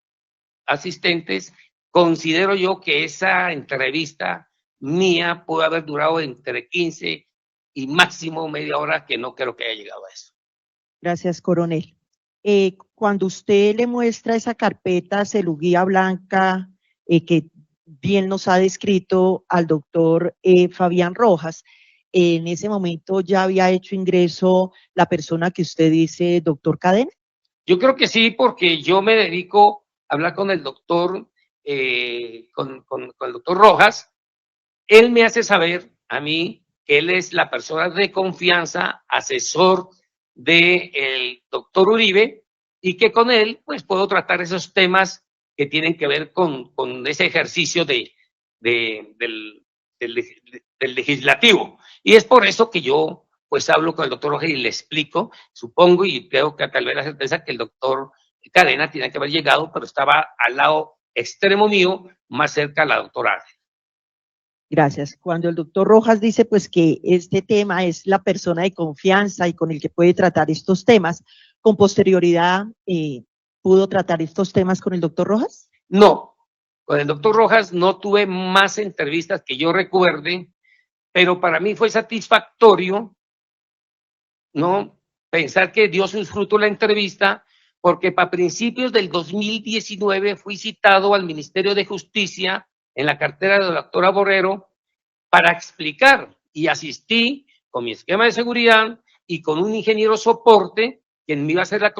asistentes. Considero yo que esa entrevista mía puede haber durado entre 15 y máximo media hora, que no creo que haya llegado a eso. Gracias, coronel. Cuando usted le muestra esa carpeta celuguía blanca que bien nos ha descrito al doctor Fabián Rojas, en ese momento ya había hecho ingreso la persona que usted dice, doctor Cadena. Yo creo que sí, porque yo me dedico a hablar con el doctor, con el doctor Rojas. Él me hace saber a mí que él es la persona de confianza, asesor del doctor Uribe, y que con él pues puedo tratar esos temas que tienen que ver con ese ejercicio del legislativo. Y es por eso que yo pues hablo con el doctor Rojas y le explico, supongo y creo que tal vez la certeza que el doctor Cadena tiene que haber llegado, pero estaba al lado extremo mío, más cerca a la doctora. Gracias. Cuando el doctor Rojas dice pues que este tema es la persona de confianza y con el que puede tratar estos temas, ¿con posterioridad pudo tratar estos temas con el doctor Rojas? No, con el doctor Rojas no tuve más entrevistas que yo recuerde, pero para mí fue satisfactorio, ¿no?, pensar que dio sus frutos la entrevista, porque para principios del 2019 fui citado al Ministerio de Justicia en la cartera de la doctora Borrero, para explicar, y asistí con mi esquema de seguridad y con un ingeniero soporte que me iba a hacer la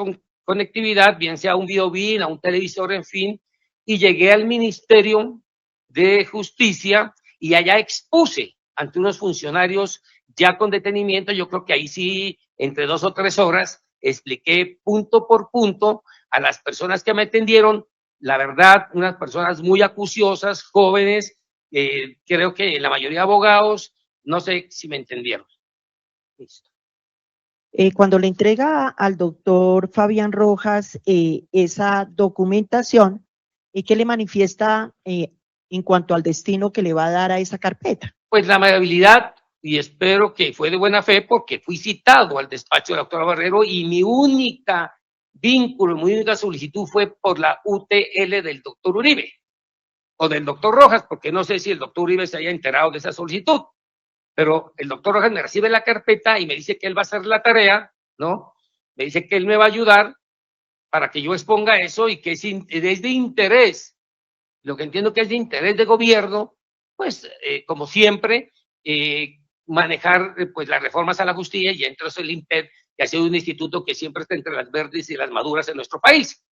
conectividad, bien sea un videobin, a un televisor, en fin, y llegué al Ministerio de Justicia y allá expuse ante unos funcionarios ya con detenimiento. Yo creo que ahí sí, entre 2 o 3 horas, expliqué punto por punto a las personas que me atendieron. La verdad, unas personas muy acuciosas, jóvenes, creo que la mayoría de abogados, no sé si me entendieron. Listo. Cuando le entrega al doctor Fabián Rojas esa documentación, ¿qué le manifiesta en cuanto al destino que le va a dar a esa carpeta? Pues la amabilidad, y espero que fue de buena fe, porque fui citado al despacho de la doctora Barrero y mi única vínculo, mi única solicitud fue por la UTL del doctor Uribe o del doctor Rojas, porque no sé si el doctor Uribe se haya enterado de esa solicitud, pero el doctor Rojas me recibe la carpeta y me dice que él va a hacer la tarea, ¿no? Me dice que él me va a ayudar para que yo exponga eso y que es de interés, lo que entiendo que es de interés de gobierno, pues como siempre, manejar pues las reformas a la justicia, y entonces el INPED, que ha sido un instituto que siempre está entre las verdes y las maduras en nuestro país.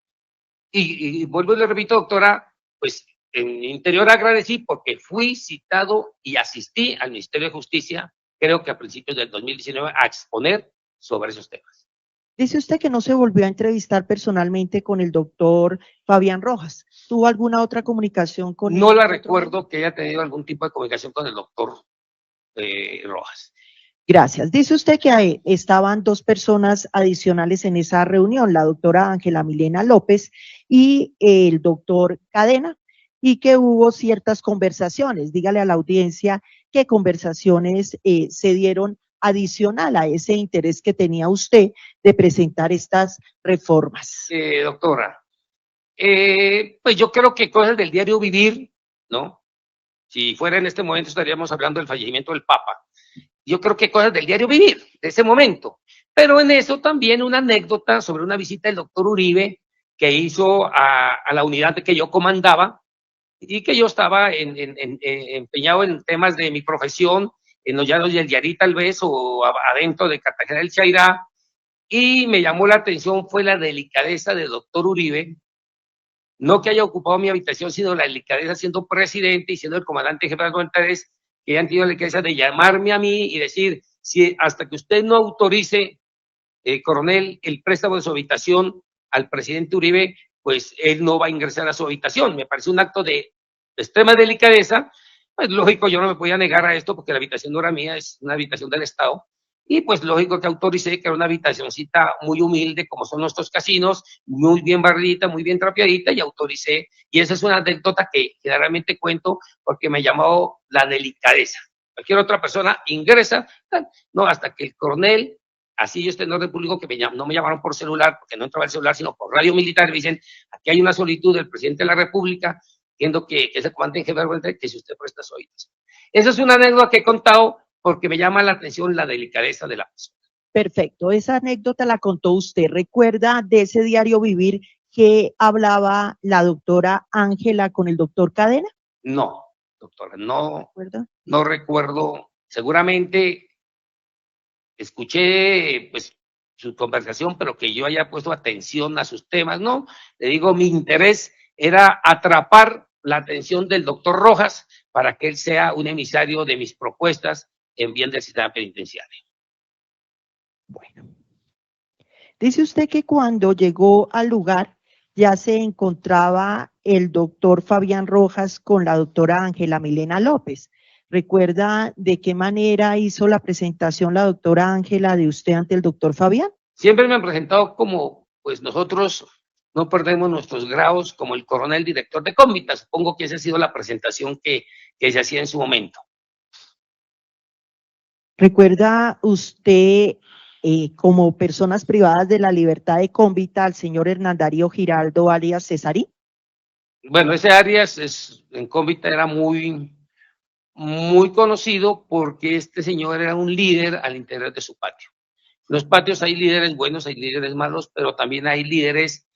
Y vuelvo y le repito, doctora, pues en mi interior agradecí porque fui citado y asistí al Ministerio de Justicia, creo que a principios del 2019, a exponer sobre esos temas. Dice usted que no se volvió a entrevistar personalmente con el doctor Fabián Rojas. ¿Tuvo alguna otra comunicación con él? No la recuerdo que haya tenido algún tipo de comunicación con el doctor Rojas. Gracias. Dice usted que estaban 2 personas adicionales en esa reunión, la doctora Ángela Milena López y el doctor Cadena, y que hubo ciertas conversaciones. Dígale a la audiencia qué conversaciones se dieron adicional a ese interés que tenía usted de presentar estas reformas. Doctora, pues yo creo que cosas del diario vivir, ¿no? Si fuera en este momento estaríamos hablando del fallecimiento del Papa. Yo creo que cosas del diario vivir, de ese momento. Pero en eso también una anécdota sobre una visita del doctor Uribe que hizo a la unidad que yo comandaba y que yo estaba empeñado en temas de mi profesión, en los llanos del Yarí tal vez, o adentro de Cartagena del Chairá, y me llamó la atención fue la delicadeza del doctor Uribe, no que haya ocupado mi habitación, sino la delicadeza siendo presidente y siendo el comandante jefe de las voluntades, que hayan tenido la delicadeza de llamarme a mí y decir, si hasta que usted no autorice, coronel, el préstamo de su habitación al presidente Uribe, pues él no va a ingresar a su habitación. Me parece un acto de extrema delicadeza. Pues lógico, yo no me podía negar a esto porque la habitación no era mía, es una habitación del Estado. Y pues lógico que autoricé, que era una habitacioncita muy humilde, como son nuestros casinos, muy bien barridita, muy bien trapeadita, y autoricé. Y esa es una anécdota que generalmente cuento porque me llamó la delicadeza. Cualquier otra persona ingresa, no, hasta que el coronel, así yo estoy en orden público, que no me llamaron por celular, porque no entraba el celular, sino por radio militar, me dicen, aquí hay una solicitud del presidente de la República, viendo que es el comandante en jefe, que si usted presta su habitación. Esa es una anécdota que he contado porque me llama la atención la delicadeza de la persona. Perfecto, esa anécdota la contó usted. ¿Recuerda de ese diario vivir que hablaba la doctora Ángela con el doctor Cadena? No, doctora, no recuerdo. Seguramente escuché pues su conversación, pero que yo haya puesto atención a sus temas, no. Le digo, mi interés era atrapar la atención del doctor Rojas para que él sea un emisario de mis propuestas en bien del sistema penitenciario. Bueno, dice usted que cuando llegó al lugar ya se encontraba el doctor Fabián Rojas con la doctora Ángela Milena López. ¿Recuerda de qué manera hizo la presentación la doctora Ángela de usted ante el doctor Fabián? Siempre me han presentado como, pues nosotros no perdemos nuestros grados, como el coronel director de Cómbita. Supongo que esa ha sido la presentación que se hacía en su momento. ¿Recuerda usted como personas privadas de la libertad de Cómbita al señor Hernán Darío Giraldo alias Cesarín? Bueno, ese Arias en Cómbita era muy conocido porque este señor era un líder al interior de su patio. En los patios hay líderes buenos, hay líderes malos, pero también hay líderes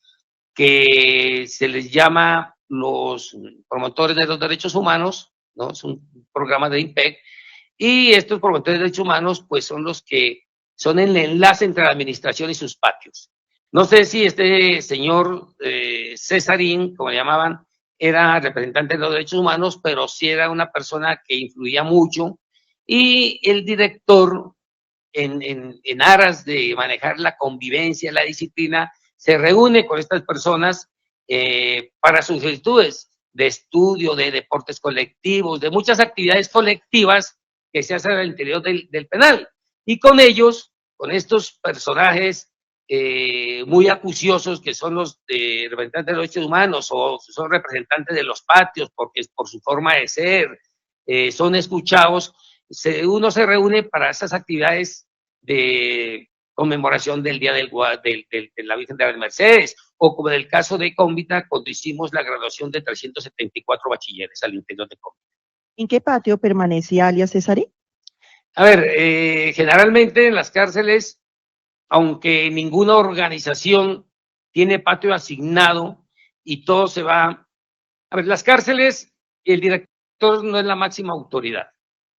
que se les llama los promotores de los derechos humanos, ¿no? Es un programa de IMPEC, y estos promotores de derechos humanos, pues son los que son el enlace entre la administración y sus patios. No sé si este señor Cesarín, como le llamaban, era representante de los derechos humanos, pero sí era una persona que influía mucho, y el director, en aras de manejar la convivencia, la disciplina, se reúne con estas personas para sus solicitudes de estudio, de deportes colectivos, de muchas actividades colectivas que se hacen al interior del penal. Y con ellos, con estos personajes muy acuciosos, que son los representantes de los derechos humanos o son representantes de los patios, porque por su forma de ser son escuchados, uno se reúne para esas actividades de conmemoración del Día de la Virgen de las Mercedes, o como en el caso de Cómbita, cuando hicimos la graduación de 374 bachilleres al interior de Cómbita. ¿En qué patio permanecía alias Cesarín? A ver, generalmente en las cárceles, aunque ninguna organización tiene patio asignado y todo se va... A ver, las cárceles, el director no es la máxima autoridad.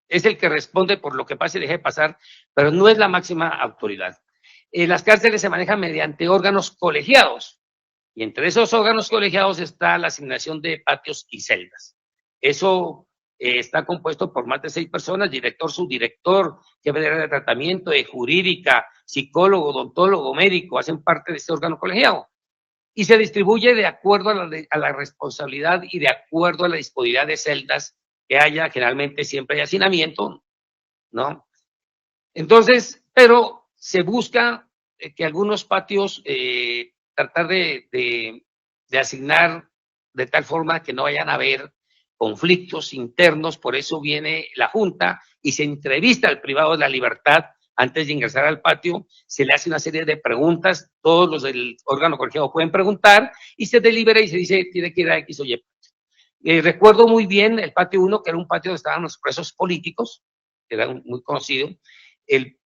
Es el que responde por lo que pase y deje de pasar, pero no es la máxima autoridad. Las cárceles se manejan mediante órganos colegiados, y entre esos órganos colegiados está la asignación de patios y celdas. Eso está compuesto por más de 6 personas, director, subdirector, jefe de área de tratamiento, de jurídica, psicólogo, odontólogo, médico, hacen parte de este órgano colegiado. Y se distribuye de acuerdo a la responsabilidad y de acuerdo a la disponibilidad de celdas que haya. Generalmente siempre hay hacinamiento, ¿no? Entonces, pero se busca que algunos patios tratar de asignar de tal forma que no vayan a haber conflictos internos. Por eso viene la Junta y se entrevista al privado de la libertad antes de ingresar al patio, se le hace una serie de preguntas, todos los del órgano colegiado pueden preguntar, y se delibera y se dice, tiene que ir a X o Y. Recuerdo muy bien el patio 1, que era un patio donde estaban los presos políticos, que era muy conocido. El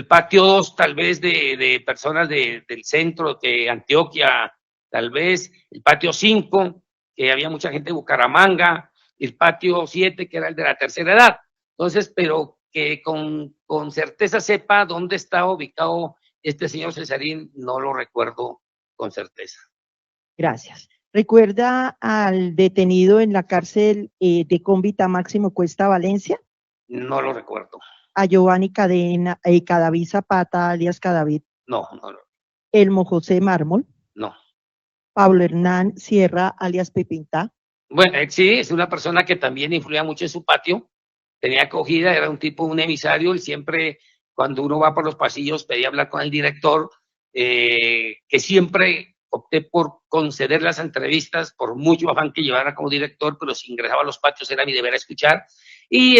patio 2, tal vez de personas del centro, de Antioquia, tal vez. El patio 5, que había mucha gente de Bucaramanga. El patio 7, que era el de la tercera edad. Entonces, pero que con certeza sepa dónde está ubicado este señor Cesarín, no lo recuerdo con certeza. Gracias. ¿Recuerda al detenido en la cárcel de Cómbita Máximo Cuesta, Valencia? No lo recuerdo. ¿A Giovanni Cadavid Zapata, alias Cadavid? No. ¿Elmo José Mármol? No. ¿Pablo Hernán Sierra, alias Pepinta? Bueno, sí, es una persona que también influía mucho en su patio, tenía acogida, era un tipo, un emisario, él siempre, cuando uno va por los pasillos, pedía hablar con el director, que siempre opté por conceder las entrevistas, por mucho afán que llevara como director, pero si ingresaba a los patios era mi deber escuchar. Y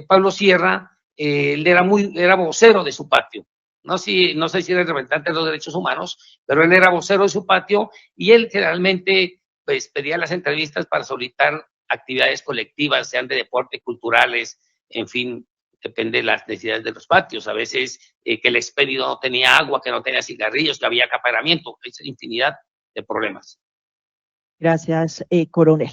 Pablo Sierra, él era vocero de su patio. No sé si era representante de los derechos humanos, pero él era vocero de su patio, y él generalmente pues pedía las entrevistas para solicitar actividades colectivas, sean de deporte, culturales, en fin, depende de las necesidades de los patios. A veces que el expedido no tenía agua, que no tenía cigarrillos, que había acaparamiento, es infinidad de problemas. Gracias, coronel.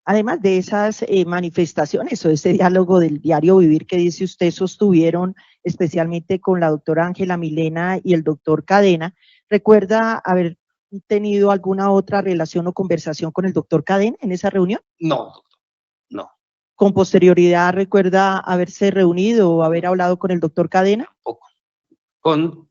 Además de esas manifestaciones o ese diálogo del diario vivir que dice usted sostuvieron especialmente con la doctora Ángela Milena y el doctor Cadena, ¿recuerda haber tenido alguna otra relación o conversación con el doctor Cadena en esa reunión? No. ¿Con posterioridad recuerda haberse reunido o haber hablado con el doctor Cadena? Poco. Con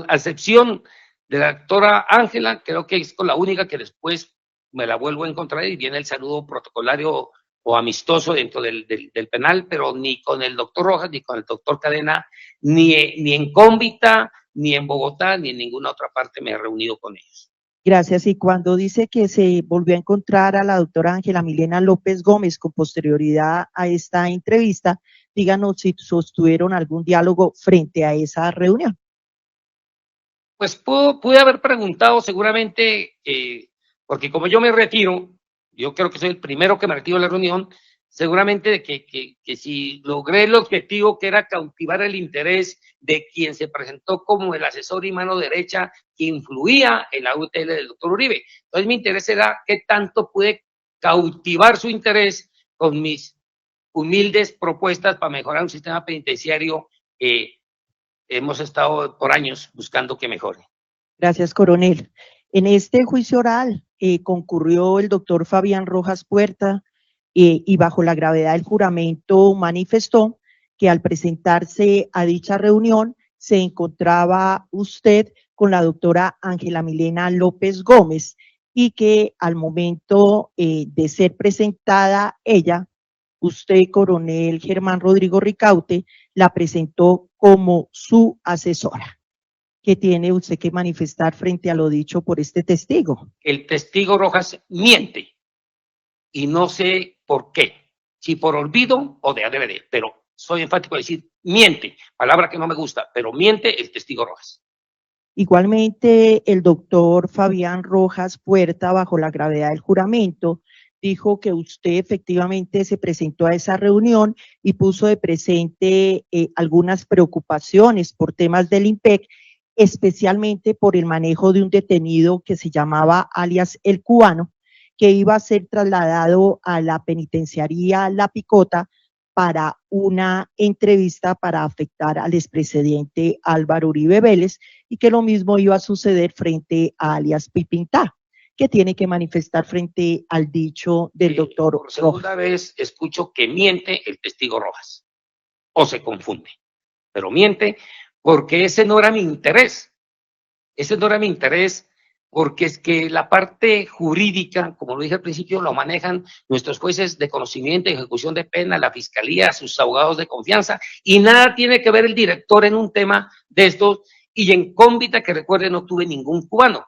excepción de la doctora Ángela, creo que es con la única que después me la vuelvo a encontrar y viene el saludo protocolario o amistoso dentro del penal, pero ni con el doctor Rojas, ni con el doctor Cadena, ni en Cómbita, ni en Bogotá, ni en ninguna otra parte me he reunido con ellos. Gracias. Y cuando dice que se volvió a encontrar a la doctora Ángela Milena López Gómez con posterioridad a esta entrevista, díganos si sostuvieron algún diálogo frente a esa reunión. Pues pude haber preguntado seguramente, porque como yo me retiro, yo creo que soy el primero que me retiro de la reunión, seguramente de que si logré el objetivo, que era cautivar el interés de quien se presentó como el asesor y mano derecha que influía en la UTL del doctor Uribe. Entonces mi interés era qué tanto pude cautivar su interés con mis humildes propuestas para mejorar un sistema penitenciario que hemos estado por años buscando que mejore. Gracias, coronel. En este juicio oral concurrió el doctor Fabián Rojas Puerta y bajo la gravedad del juramento manifestó que al presentarse a dicha reunión se encontraba usted con la doctora Ángela Milena López Gómez y que al momento de ser presentada ella, usted, coronel Germán Rodrigo Ricaute, la presentó como su asesora. ¿Qué tiene usted que manifestar frente a lo dicho por este testigo? El testigo Rojas miente y no sé por qué, si por olvido o de adrede, pero soy enfático en decir miente, palabra que no me gusta, pero miente el testigo Rojas. Igualmente, el doctor Fabián Rojas Puerta, bajo la gravedad del juramento, dijo que usted efectivamente se presentó a esa reunión y puso de presente algunas preocupaciones por temas del IMPEC, especialmente por el manejo de un detenido que se llamaba alias El Cubano, que iba a ser trasladado a la penitenciaría La Picota para una entrevista para afectar al expresidente Álvaro Uribe Vélez y que lo mismo iba a suceder frente a alias Pipintá, que tiene que manifestar frente al dicho del doctor Por segunda Rojas. vez escucho que miente el testigo Rojas, o se confunde, pero miente porque ese no era mi interés, porque es que la parte jurídica, como lo dije al principio, lo manejan nuestros jueces de conocimiento y ejecución de pena, la fiscalía, sus abogados de confianza, y nada tiene que ver el director en un tema de estos, y en Cómbita, que recuerden, no tuve ningún cubano.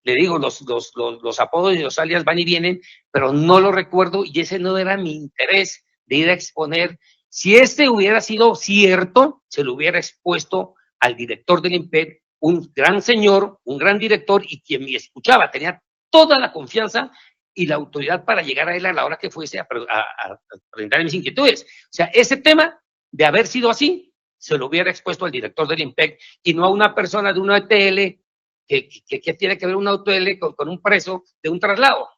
Le digo, los apodos y los alias van y vienen, pero no lo recuerdo, y ese no era mi interés de ir a exponer. Si este hubiera sido cierto, se lo hubiera expuesto al director del IMPEC, un gran señor, un gran director, y quien me escuchaba, tenía toda la confianza y la autoridad para llegar a él a la hora que fuese a presentar mis inquietudes. O sea, ese tema, de haber sido así, se lo hubiera expuesto al director del IMPEC y no a una persona de una ETL que tiene que ver una ETL con un preso de un traslado.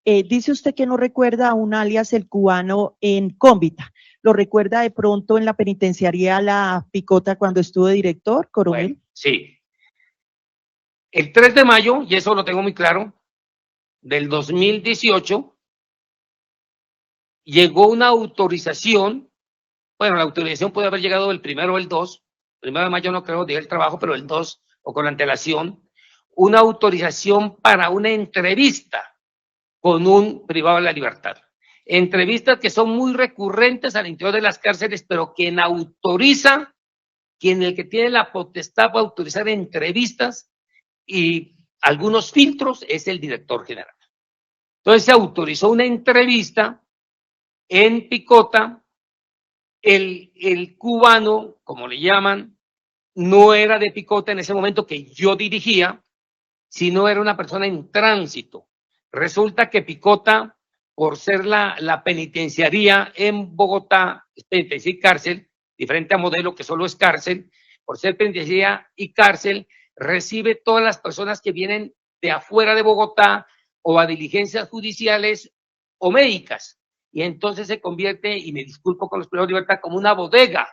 Dice usted que no recuerda a un alias El Cubano en Cómbita. ¿Lo recuerda de pronto en la penitenciaría La Picota cuando estuvo de director, coronel? Bueno, sí. El 3 de mayo, y eso lo tengo muy claro, del 2018, llegó una autorización. Bueno, la autorización puede haber llegado el 1 o el 2. El 1 de mayo no creo, dije el trabajo, pero el 2 o con antelación. Una autorización para una entrevista con un privado de la libertad. Entrevistas que son muy recurrentes al interior de las cárceles, pero quien autoriza, el que tiene la potestad para autorizar entrevistas y algunos filtros es el director general. Entonces se autorizó una entrevista en Picota. El cubano, como le llaman, no era de Picota en ese momento que yo dirigía, sino era una persona en tránsito. Resulta que Picota, por ser la penitenciaría en Bogotá, es penitenciaría y cárcel, diferente a Modelo, que solo es cárcel, por ser penitenciaría y cárcel, recibe todas las personas que vienen de afuera de Bogotá o a diligencias judiciales o médicas. Y entonces se convierte, y me disculpo con los privados de libertad, como una bodega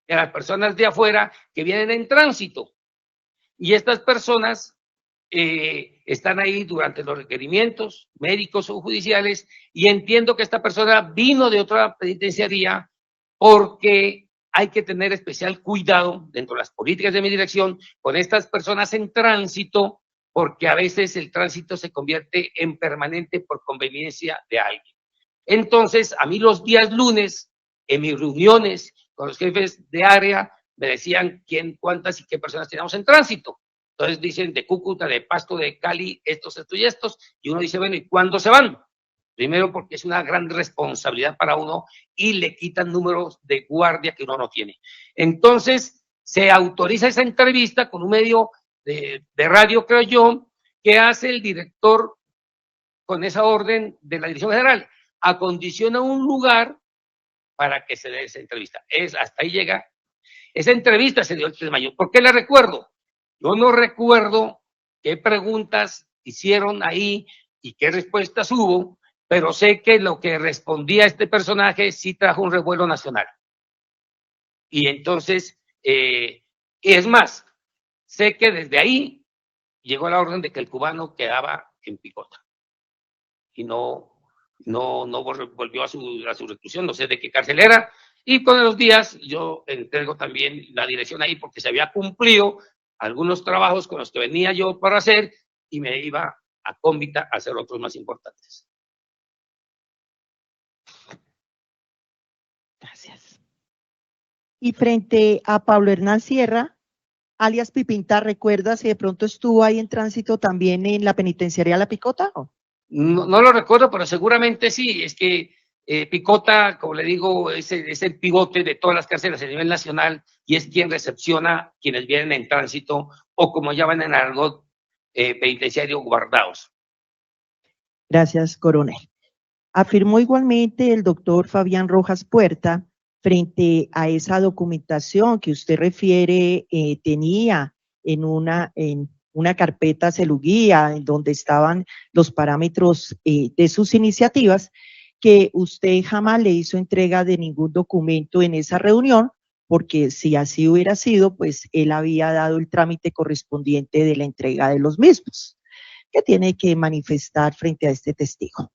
de las personas de afuera que vienen en tránsito. Y estas personas están ahí durante los requerimientos médicos o judiciales, y entiendo que esta persona vino de otra penitenciaría porque hay que tener especial cuidado dentro de las políticas de mi dirección con estas personas en tránsito, porque a veces el tránsito se convierte en permanente por conveniencia de alguien. Entonces, a mí los días lunes, en mis reuniones con los jefes de área, me decían quién, cuántas y qué personas teníamos en tránsito. Entonces dicen de Cúcuta, de Pasto, de Cali, estos y estos, y uno dice, bueno, ¿y cuándo se van? Primero porque es una gran responsabilidad para uno y le quitan números de guardia que uno no tiene. Entonces se autoriza esa entrevista con un medio de radio, creo yo, que hace el director con esa orden de la Dirección General. Acondiciona un lugar para que se dé esa entrevista. Hasta ahí llega. Esa entrevista se dio el 3 de mayo. ¿Por qué la recuerdo? Yo no recuerdo qué preguntas hicieron ahí y qué respuestas hubo, pero sé que lo que respondía este personaje sí trajo un revuelo nacional. Y entonces, es más, sé que desde ahí llegó la orden de que el cubano quedaba en picota y no volvió a su reclusión, no sé de qué cárcel era, y con los días yo entrego también la dirección ahí porque se había cumplido algunos trabajos con los que venía yo para hacer y me iba a Cómbita a hacer otros más importantes. Gracias. Y frente a Pablo Hernán Sierra, alias Pipinta, ¿recuerda si de pronto estuvo ahí en tránsito también en la penitenciaría La Picota? No lo recuerdo, pero seguramente sí. Es que Picota, como le digo, es el pivote de todas las cárceles a nivel nacional y es quien recepciona quienes vienen en tránsito o como llaman en argot penitenciario, guardados. Gracias, coronel. Afirmó igualmente el doctor Fabián Rojas Puerta, frente a esa documentación que usted refiere, tenía en una carpeta celuguía, en donde estaban los parámetros de sus iniciativas, que usted jamás le hizo entrega de ningún documento en esa reunión, porque si así hubiera sido, pues él había dado el trámite correspondiente de la entrega de los mismos. ¿Qué tiene que manifestar frente a este testigo?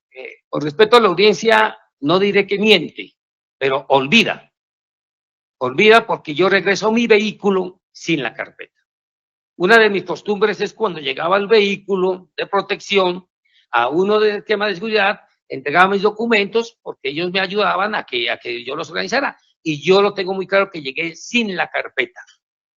Por respeto a la audiencia, no diré que miente, pero olvida porque yo regreso a mi vehículo sin la carpeta. Una de mis costumbres es cuando llegaba al vehículo de protección, a uno del tema de seguridad, entregaba mis documentos porque ellos me ayudaban a que yo los organizara. Y yo lo tengo muy claro que llegué sin la carpeta.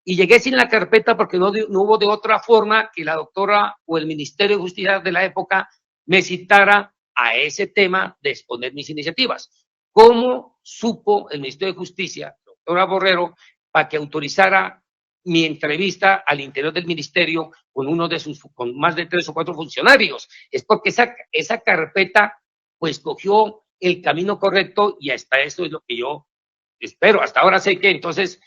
Y llegué sin la carpeta porque no hubo de otra forma que la doctora o el Ministerio de Justicia de la época me citara a ese tema de exponer mis iniciativas. ¿Cómo supo el Ministerio de Justicia, doctora Borrero, para que autorizara mi entrevista al interior del ministerio con más de 3 o 4 funcionarios? Es porque esa carpeta pues cogió el camino correcto y hasta eso es lo que yo espero. Hasta ahora sé que entonces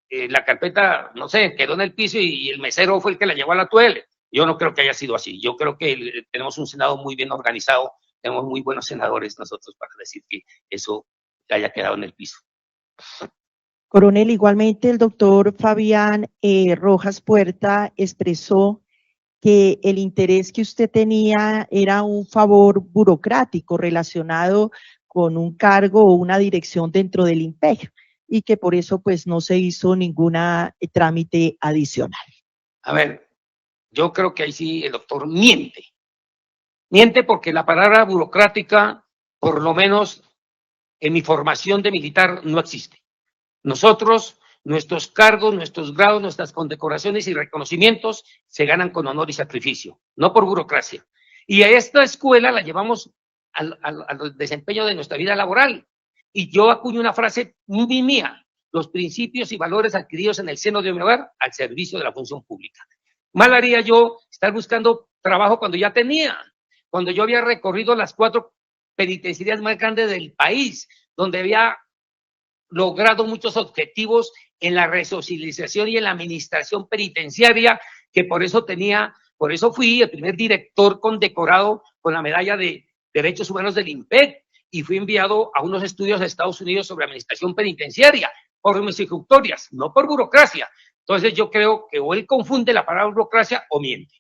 la carpeta, no sé, quedó en el piso y el mesero fue el que la llevó a la tuele. Yo no creo que haya sido así. Yo creo que tenemos un Senado muy bien organizado, tenemos muy buenos senadores nosotros para decir que eso haya quedado en el piso. Coronel, igualmente el doctor Fabián Rojas Puerta expresó que el interés que usted tenía era un favor burocrático relacionado con un cargo o una dirección dentro del INPEC y que por eso pues no se hizo ninguna trámite adicional. A ver, yo creo que ahí sí el doctor miente. Miente porque la palabra burocrática, por lo menos en mi formación de militar, no existe. Nosotros, nuestros cargos, nuestros grados, nuestras condecoraciones y reconocimientos se ganan con honor y sacrificio, no por burocracia. Y a esta escuela la llevamos al desempeño de nuestra vida laboral. Y yo acuño una frase muy mía: los principios y valores adquiridos en el seno de mi hogar al servicio de la función pública. Mal haría yo estar buscando trabajo cuando ya tenía, cuando yo había recorrido las 4 penitenciarías más grandes del país, donde había logrado muchos objetivos en la resocialización y en la administración penitenciaria, que por eso fui el primer director condecorado con la medalla de Derechos Humanos del INPEC y fui enviado a unos estudios a Estados Unidos sobre administración penitenciaria por mis ejecutorias, no por burocracia. Entonces yo creo que o él confunde la palabra burocracia o miente.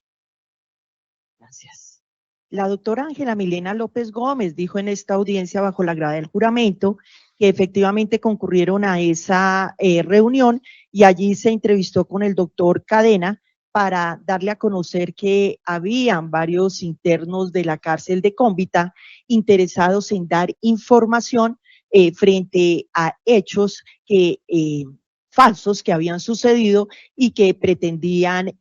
Gracias. La doctora Ángela Milena López Gómez dijo en esta audiencia bajo la grada del juramento que efectivamente concurrieron a esa reunión y allí se entrevistó con el doctor Cadena para darle a conocer que habían varios internos de la cárcel de Cómbita interesados en dar información frente a hechos falsos que habían sucedido y que pretendían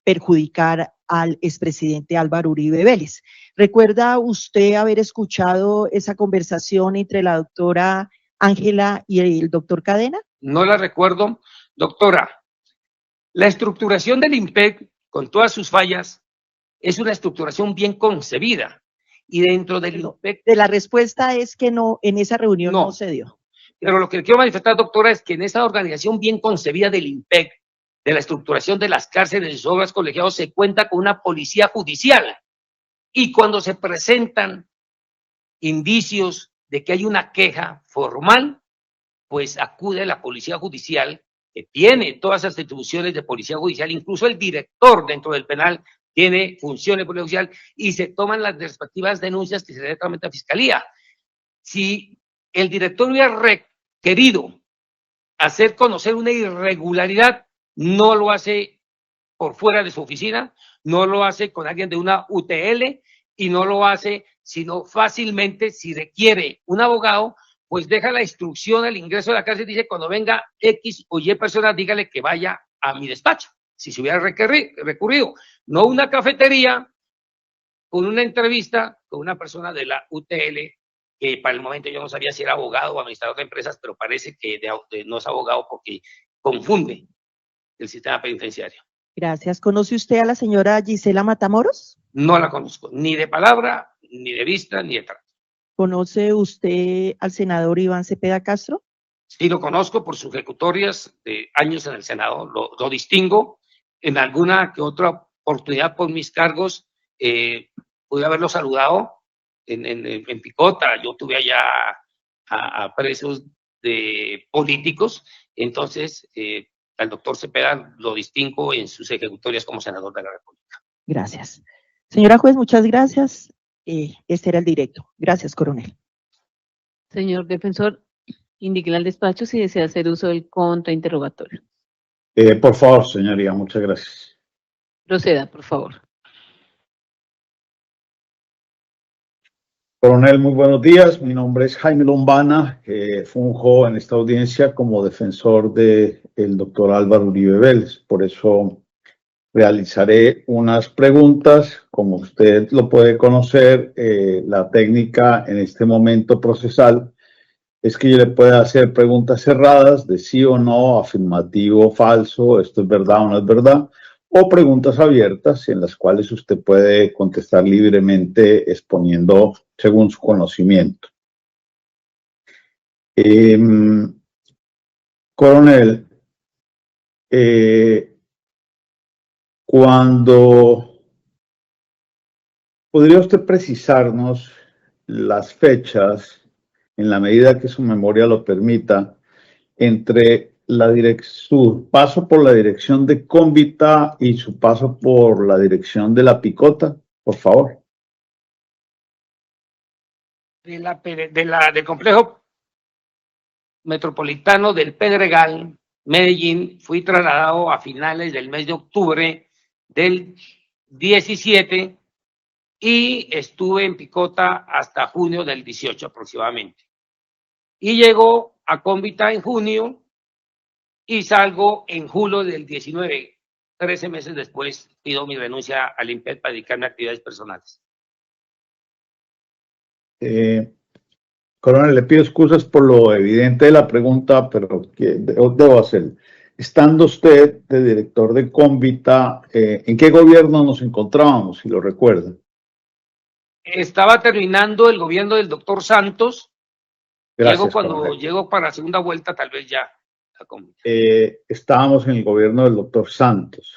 perjudicar al expresidente Álvaro Uribe Vélez. ¿Recuerda usted haber escuchado esa conversación entre la doctora Ángela y el doctor Cadena? No la recuerdo. Doctora, la estructuración del INPEC, con todas sus fallas, es una estructuración bien concebida. Y dentro del INPEC... De la respuesta es que no, en esa reunión no se dio. Pero lo que quiero manifestar, doctora, es que en esa organización bien concebida del INPEC, de la estructuración de las cárceles y sus obras colegiados, se cuenta con una policía judicial Y cuando se presentan indicios de que hay una queja formal, pues acude la policía judicial, que tiene todas las atribuciones de policía judicial, incluso el director dentro del penal tiene funciones de policía judicial, y se toman las respectivas denuncias que se directamente a fiscalía. Si el director hubiera requerido hacer conocer una irregularidad, no lo hace por fuera de su oficina, no lo hace con alguien de una UTL y no lo hace sino fácilmente, si requiere un abogado, pues deja la instrucción al ingreso de la cárcel y dice, cuando venga X o Y persona, dígale que vaya a mi despacho, si se hubiera recurrido. No una cafetería con una entrevista con una persona de la UTL, que para el momento yo no sabía si era abogado o administrador de empresas, pero parece que no es abogado porque confunde el sistema penitenciario. Gracias. ¿Conoce usted a la señora Gisela Matamoros? No la conozco, ni de palabra, ni de vista, ni de trato. ¿Conoce usted al senador Iván Cepeda Castro? Sí, lo conozco por sus ejecutorias de años en el Senado, lo distingo. En alguna que otra oportunidad por mis cargos, pude haberlo saludado en Picota. Yo tuve allá a presos de políticos, entonces al doctor Cepeda lo distingo en sus ejecutorias como senador de la República. Gracias. Señora juez, muchas gracias. Este era el directo. Gracias, coronel. Señor defensor, indíquele al despacho si desea hacer uso del contrainterrogatorio. Por favor, señoría, muchas gracias. Proceda, por favor. Coronel, muy buenos días. Mi nombre es Jaime Lombana. Funjo en esta audiencia como defensor del doctor Álvaro Uribe Vélez. Por eso realizaré unas preguntas. Como usted lo puede conocer, la técnica en este momento procesal es que yo le pueda hacer preguntas cerradas de sí o no, afirmativo, falso, esto es verdad o no es verdad, o preguntas abiertas en las cuales usted puede contestar libremente exponiendo según su conocimiento. Coronel, ¿podría usted precisarnos las fechas, en la medida que su memoria lo permita, entre su paso por la dirección de Cómbita y su paso por la dirección de La Picota, por favor? Del complejo metropolitano del Pedregal, Medellín, fui trasladado a finales del mes de octubre del 17 y estuve en Picota hasta junio del 18 aproximadamente. Y llego a Cómbita en junio y salgo en julio del 19. 13 meses después pido mi renuncia al INPED para dedicarme a actividades personales. Coronel, le pido excusas por lo evidente de la pregunta, pero debo hacerlo. Estando usted de director de Cómbita, ¿en qué gobierno nos encontrábamos, si lo recuerdan? Estaba terminando el gobierno del doctor Santos. Gracias, cuando llego para la segunda vuelta, tal vez ya. Estábamos en el gobierno del doctor Santos.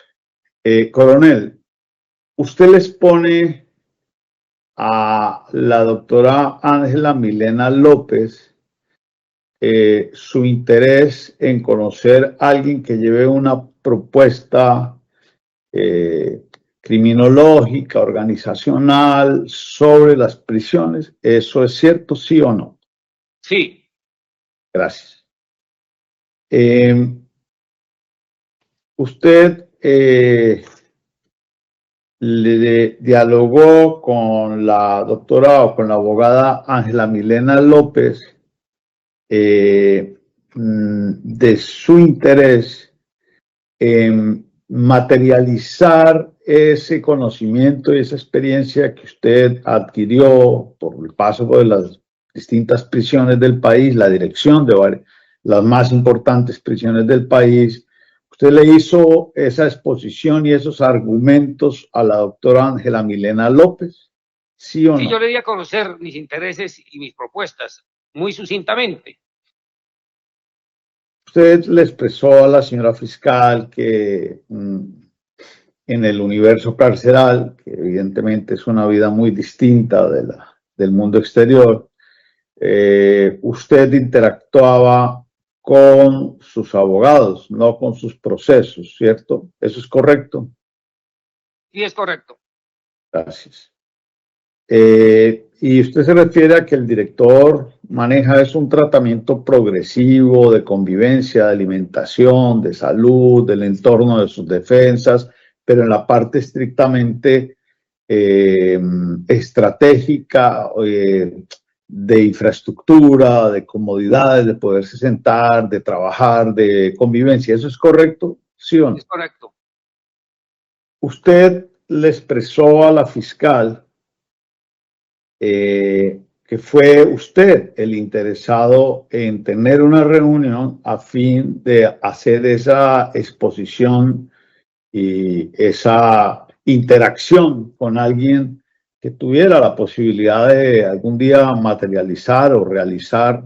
Coronel, usted les pone a la doctora Ángela Milena López su interés en conocer a alguien que lleve una propuesta criminológica, organizacional sobre las prisiones. ¿Eso es cierto, sí o no? Sí. Gracias. Usted dialogó con la doctora o con la abogada Ángela Milena López de su interés en materializar ese conocimiento y esa experiencia que usted adquirió por el paso por las distintas prisiones del país, la dirección de las más importantes prisiones del país. ¿Usted le hizo esa exposición y esos argumentos a la doctora Ángela Milena López? ¿Sí o no? Sí, yo le di a conocer mis intereses y mis propuestas muy sucintamente. Usted le expresó a la señora fiscal que en el universo carceral, que evidentemente es una vida muy distinta del mundo exterior, usted interactuaba con sus abogados, no con sus procesos, ¿cierto? ¿Eso es correcto? Sí, es correcto. Gracias. Y usted se refiere a que el director maneja un tratamiento progresivo de convivencia, de alimentación, de salud, del entorno de sus defensas, pero en la parte estrictamente estratégica, de infraestructura, de comodidades, de poderse sentar, de trabajar, de convivencia. ¿Eso es correcto? ¿Sí o no? Es correcto. Usted le expresó a la fiscal que fue usted el interesado en tener una reunión a fin de hacer esa exposición y esa interacción con alguien que tuviera la posibilidad de algún día materializar o realizar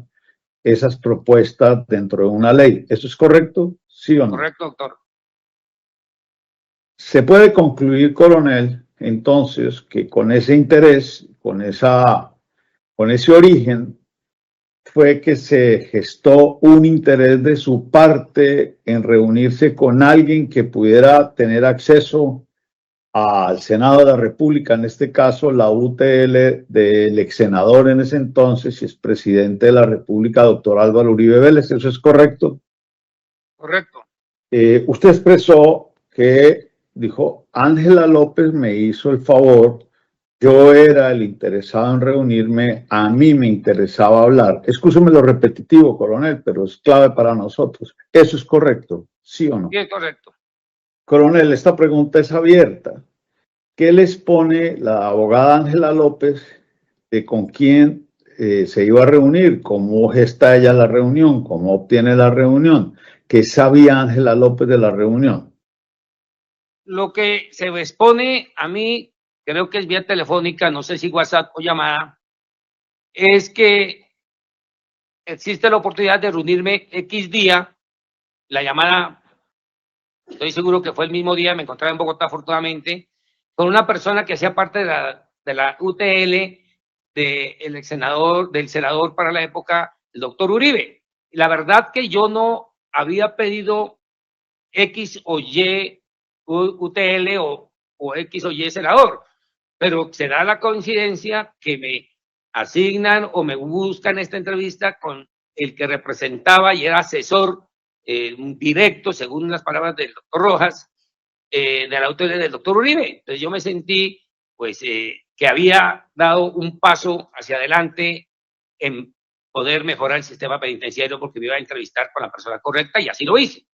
esas propuestas dentro de una ley. ¿Eso es correcto? ¿Sí o no? Correcto, doctor. Se puede concluir, coronel, entonces, que con ese interés, con ese origen, fue que se gestó un interés de su parte en reunirse con alguien que pudiera tener acceso al Senado de la República, en este caso la UTL del ex senador en ese entonces y expresidente de la República, doctor Álvaro Uribe Vélez. ¿Eso es correcto? Correcto. Usted expresó que, dijo, Ángela López me hizo el favor, yo era el interesado en reunirme, a mí me interesaba hablar. Excúseme lo repetitivo, coronel, pero es clave para nosotros. ¿Eso es correcto? ¿Sí o no? Sí, es correcto. Coronel, esta pregunta es abierta. ¿Qué les pone la abogada Ángela López de con quién se iba a reunir? ¿Cómo gesta ella la reunión? ¿Cómo obtiene la reunión? ¿Qué sabía Ángela López de la reunión? Lo que se me expone a mí, creo que es vía telefónica, no sé si WhatsApp o llamada, es que existe la oportunidad de reunirme X día. La llamada, estoy seguro que fue el mismo día, me encontraba en Bogotá afortunadamente, con una persona que hacía parte de la UTL del senador para la época, el doctor Uribe. La verdad que yo no había pedido X o Y UTL o X o Y senador, pero se da la coincidencia que me asignan o me buscan esta entrevista con el que representaba y era asesor directo, según las palabras del doctor Rojas, de la UTL del doctor Uribe. Entonces yo me sentí pues que había dado un paso hacia adelante en poder mejorar el sistema penitenciario porque me iba a entrevistar con la persona correcta y así lo hice.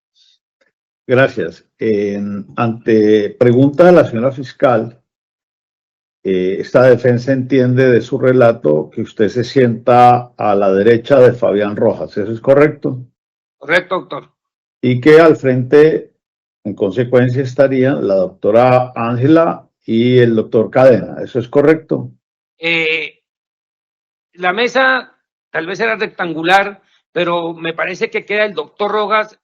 Gracias. Ante pregunta de la señora fiscal, esta defensa entiende de su relato que usted se sienta a la derecha de Fabián Rojas. ¿Eso es correcto? Correcto, doctor. Y que al frente, en consecuencia, estarían la doctora Ángela y el doctor Cadena. ¿Eso es correcto? La mesa tal vez era rectangular, pero me parece que queda el doctor Rojas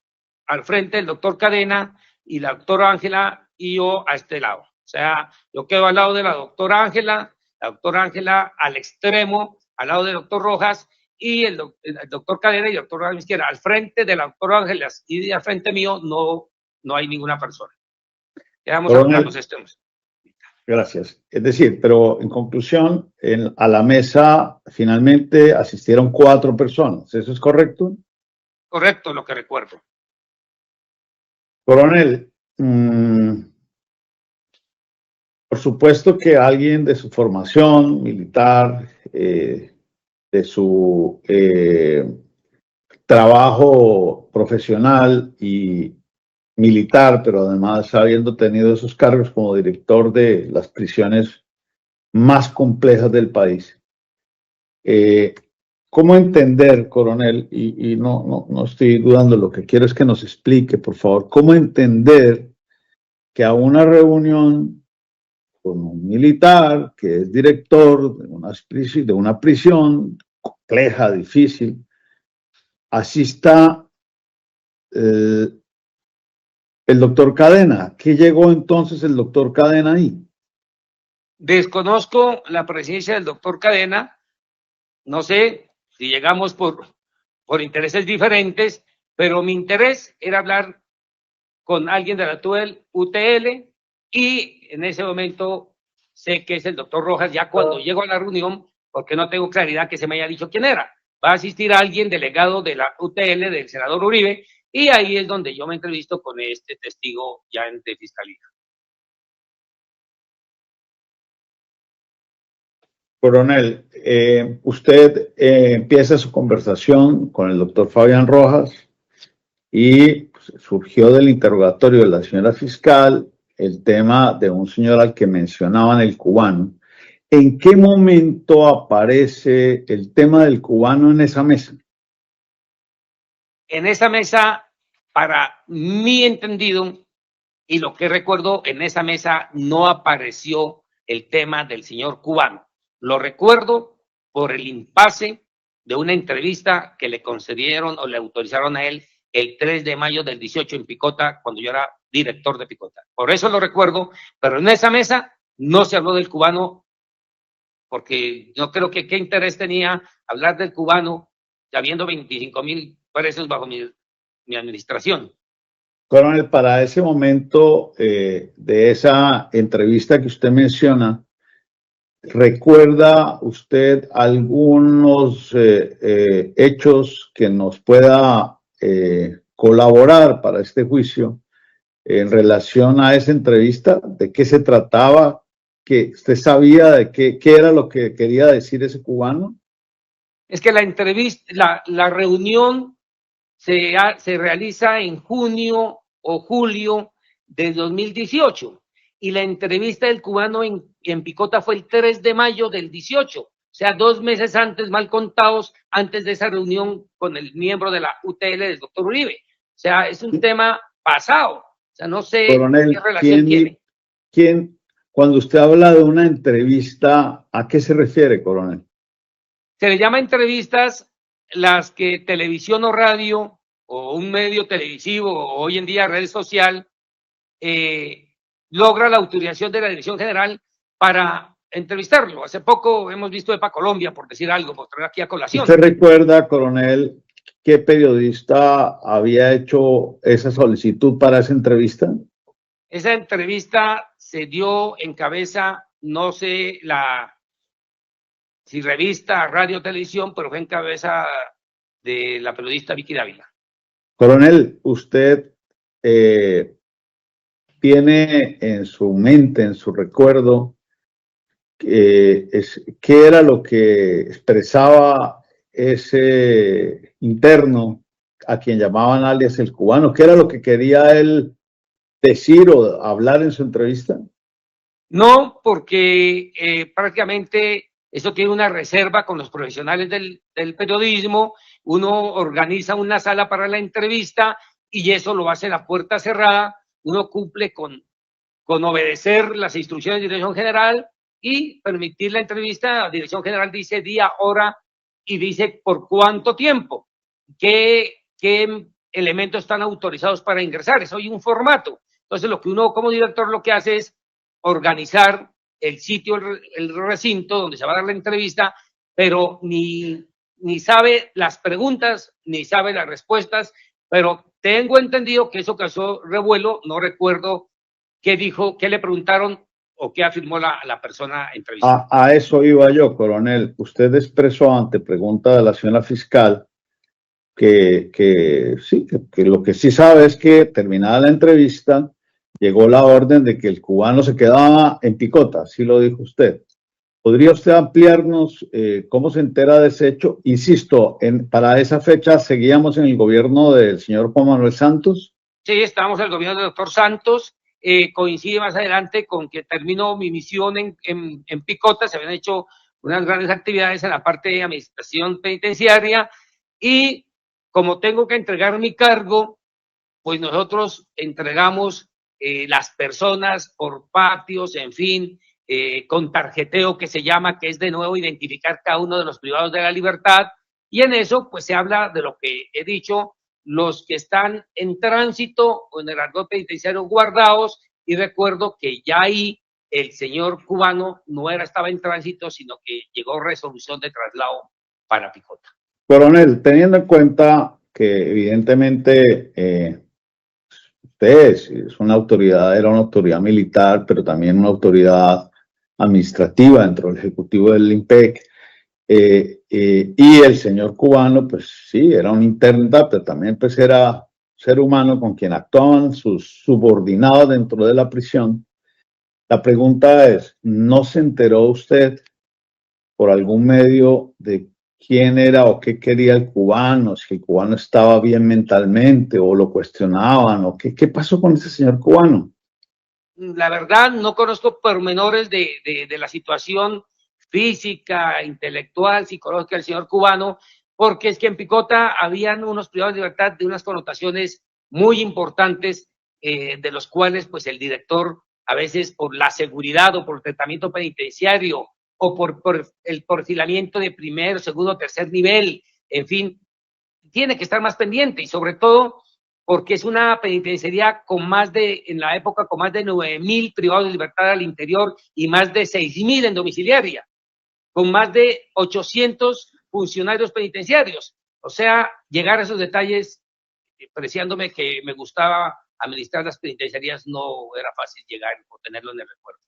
al frente, el doctor Cadena y la doctora Ángela y yo a este lado. O sea, yo quedo al lado de la doctora Ángela al extremo, al lado del doctor Rojas y el doctor Cadena y el doctor Rojas a mi izquierda. Al frente de la doctora Ángela y al frente mío no hay ninguna persona. Quedamos a los extremos. Gracias. Es decir, pero en conclusión, a la mesa finalmente asistieron 4 personas. ¿Eso es correcto? Correcto, lo que recuerdo. Coronel, por supuesto que alguien de su formación militar, de su trabajo profesional y militar, pero además habiendo tenido esos cargos como director de las prisiones más complejas del país. ¿Cómo entender, coronel? Y no estoy dudando, lo que quiero es que nos explique, por favor, cómo entender que a una reunión con un militar que es director de una prisión compleja, difícil, asista El doctor Cadena, ¿qué llegó entonces el doctor Cadena ahí? Desconozco la presencia del doctor Cadena, no sé si llegamos por intereses diferentes, pero mi interés era hablar con alguien de la UTL y en ese momento sé que es el doctor Rojas, ya cuando llego a la reunión, porque no tengo claridad que se me haya dicho quién era. Va a asistir alguien delegado de la UTL, del senador Uribe, y ahí es donde yo me entrevisto con este testigo ya de fiscalía. Coronel, usted empieza su conversación con el doctor Fabián Rojas y pues, surgió del interrogatorio de la señora fiscal el tema de un señor al que mencionaban, el cubano. ¿En qué momento aparece el tema del cubano en esa mesa? En esa mesa, para mi entendido, y lo que recuerdo, en esa mesa no apareció el tema del señor cubano. Lo recuerdo por el impasse de una entrevista que le concedieron o le autorizaron a él el 3 de mayo del 18 en Picota, cuando yo era director de Picota. Por eso lo recuerdo, pero en esa mesa no se habló del cubano, porque no creo que qué interés tenía hablar del cubano, habiendo 25,000 presos bajo mi administración. Coronel, para ese momento de esa entrevista que usted menciona, ¿recuerda usted algunos hechos que nos pueda colaborar para este juicio en relación a esa entrevista? ¿De qué se trataba? ¿Que usted sabía de qué era lo que quería decir ese cubano? Es que la entrevista, la reunión se realiza en junio o julio del 2018 y la entrevista del cubano en Picota fue el 3 de mayo del 18, o sea, 2 meses antes, mal contados, antes de esa reunión con el miembro de la UTL del doctor Uribe. O sea, es un tema pasado, o sea, no sé Coronel, qué relación tiene. Cuando usted habla de una entrevista, ¿a qué se refiere, coronel? Se le llama entrevistas las que televisión o radio o un medio televisivo o hoy en día red social logra la autorización de la Dirección General para entrevistarlo. Hace poco hemos visto EPA Colombia, por decir algo, por traer aquí a colación. ¿Usted recuerda, coronel, qué periodista había hecho esa solicitud para esa entrevista? Esa entrevista se dio en cabeza, no sé si revista, radio, televisión, pero fue en cabeza de la periodista Vicky Dávila. Coronel, usted tiene en su mente, en su recuerdo, qué era lo que expresaba ese interno a quien llamaban alias el cubano, qué era lo que quería él decir o hablar en su entrevista. No, porque prácticamente eso tiene una reserva con los profesionales del periodismo, uno organiza una sala para la entrevista y eso lo hace a puerta cerrada, uno cumple con obedecer las instrucciones de Dirección General y permitir la entrevista. La Dirección General dice día, hora y dice por cuánto tiempo, qué elementos están autorizados para ingresar. Eso hay un formato. Entonces, lo que uno como director lo que hace es organizar el sitio, el recinto donde se va a dar la entrevista, pero ni sabe las preguntas, ni sabe las respuestas, pero tengo entendido que eso causó revuelo, no recuerdo qué dijo, qué le preguntaron o qué afirmó la persona entrevistada. A eso iba yo, coronel. Usted expresó ante pregunta de la señora fiscal que lo que sí sabe es que terminada la entrevista llegó la orden de que el cubano se quedaba en Picota, así lo dijo usted. ¿Podría usted ampliarnos cómo se entera de ese hecho? Insisto, para esa fecha seguíamos en el gobierno del señor Juan Manuel Santos. Sí, estábamos en el gobierno del doctor Santos. Coincide más adelante con que terminó mi misión en Picota, se habían hecho unas grandes actividades en la parte de administración penitenciaria y como tengo que entregar mi cargo, pues nosotros entregamos las personas por patios, en fin, con tarjeteo que se llama, que es de nuevo identificar cada uno de los privados de la libertad y en eso pues se habla de lo que he dicho, los que están en tránsito o en el argot penitenciario guardados, y recuerdo que ya ahí el señor cubano no estaba en tránsito, sino que llegó resolución de traslado para Picota. Coronel, teniendo en cuenta que evidentemente usted es una autoridad, era una autoridad militar, pero también una autoridad administrativa dentro del ejecutivo del IMPEC, y el señor cubano, pues sí, era un interno, pero también pues era ser humano con quien actuaban sus subordinados dentro de la prisión. La pregunta es, ¿no se enteró usted por algún medio de quién era o qué quería el cubano, si el cubano estaba bien mentalmente o lo cuestionaban, o qué pasó con ese señor cubano? La verdad, no conozco pormenores de la situación física, intelectual, psicológica del señor cubano, porque es que en Picota habían unos privados de libertad de unas connotaciones muy importantes, de los cuales pues el director, a veces por la seguridad o por el tratamiento penitenciario o por el perfilamiento de primer, segundo, tercer nivel, en fin, tiene que estar más pendiente, y sobre todo porque es una penitenciaría en la época, con más de 9.000 privados de libertad al interior y más de 6.000 en domiciliaria, con más de 800 funcionarios penitenciarios. O sea, llegar a esos detalles, preciándome que me gustaba administrar las penitenciarías, no era fácil llegar o tenerlo en el recuerdo.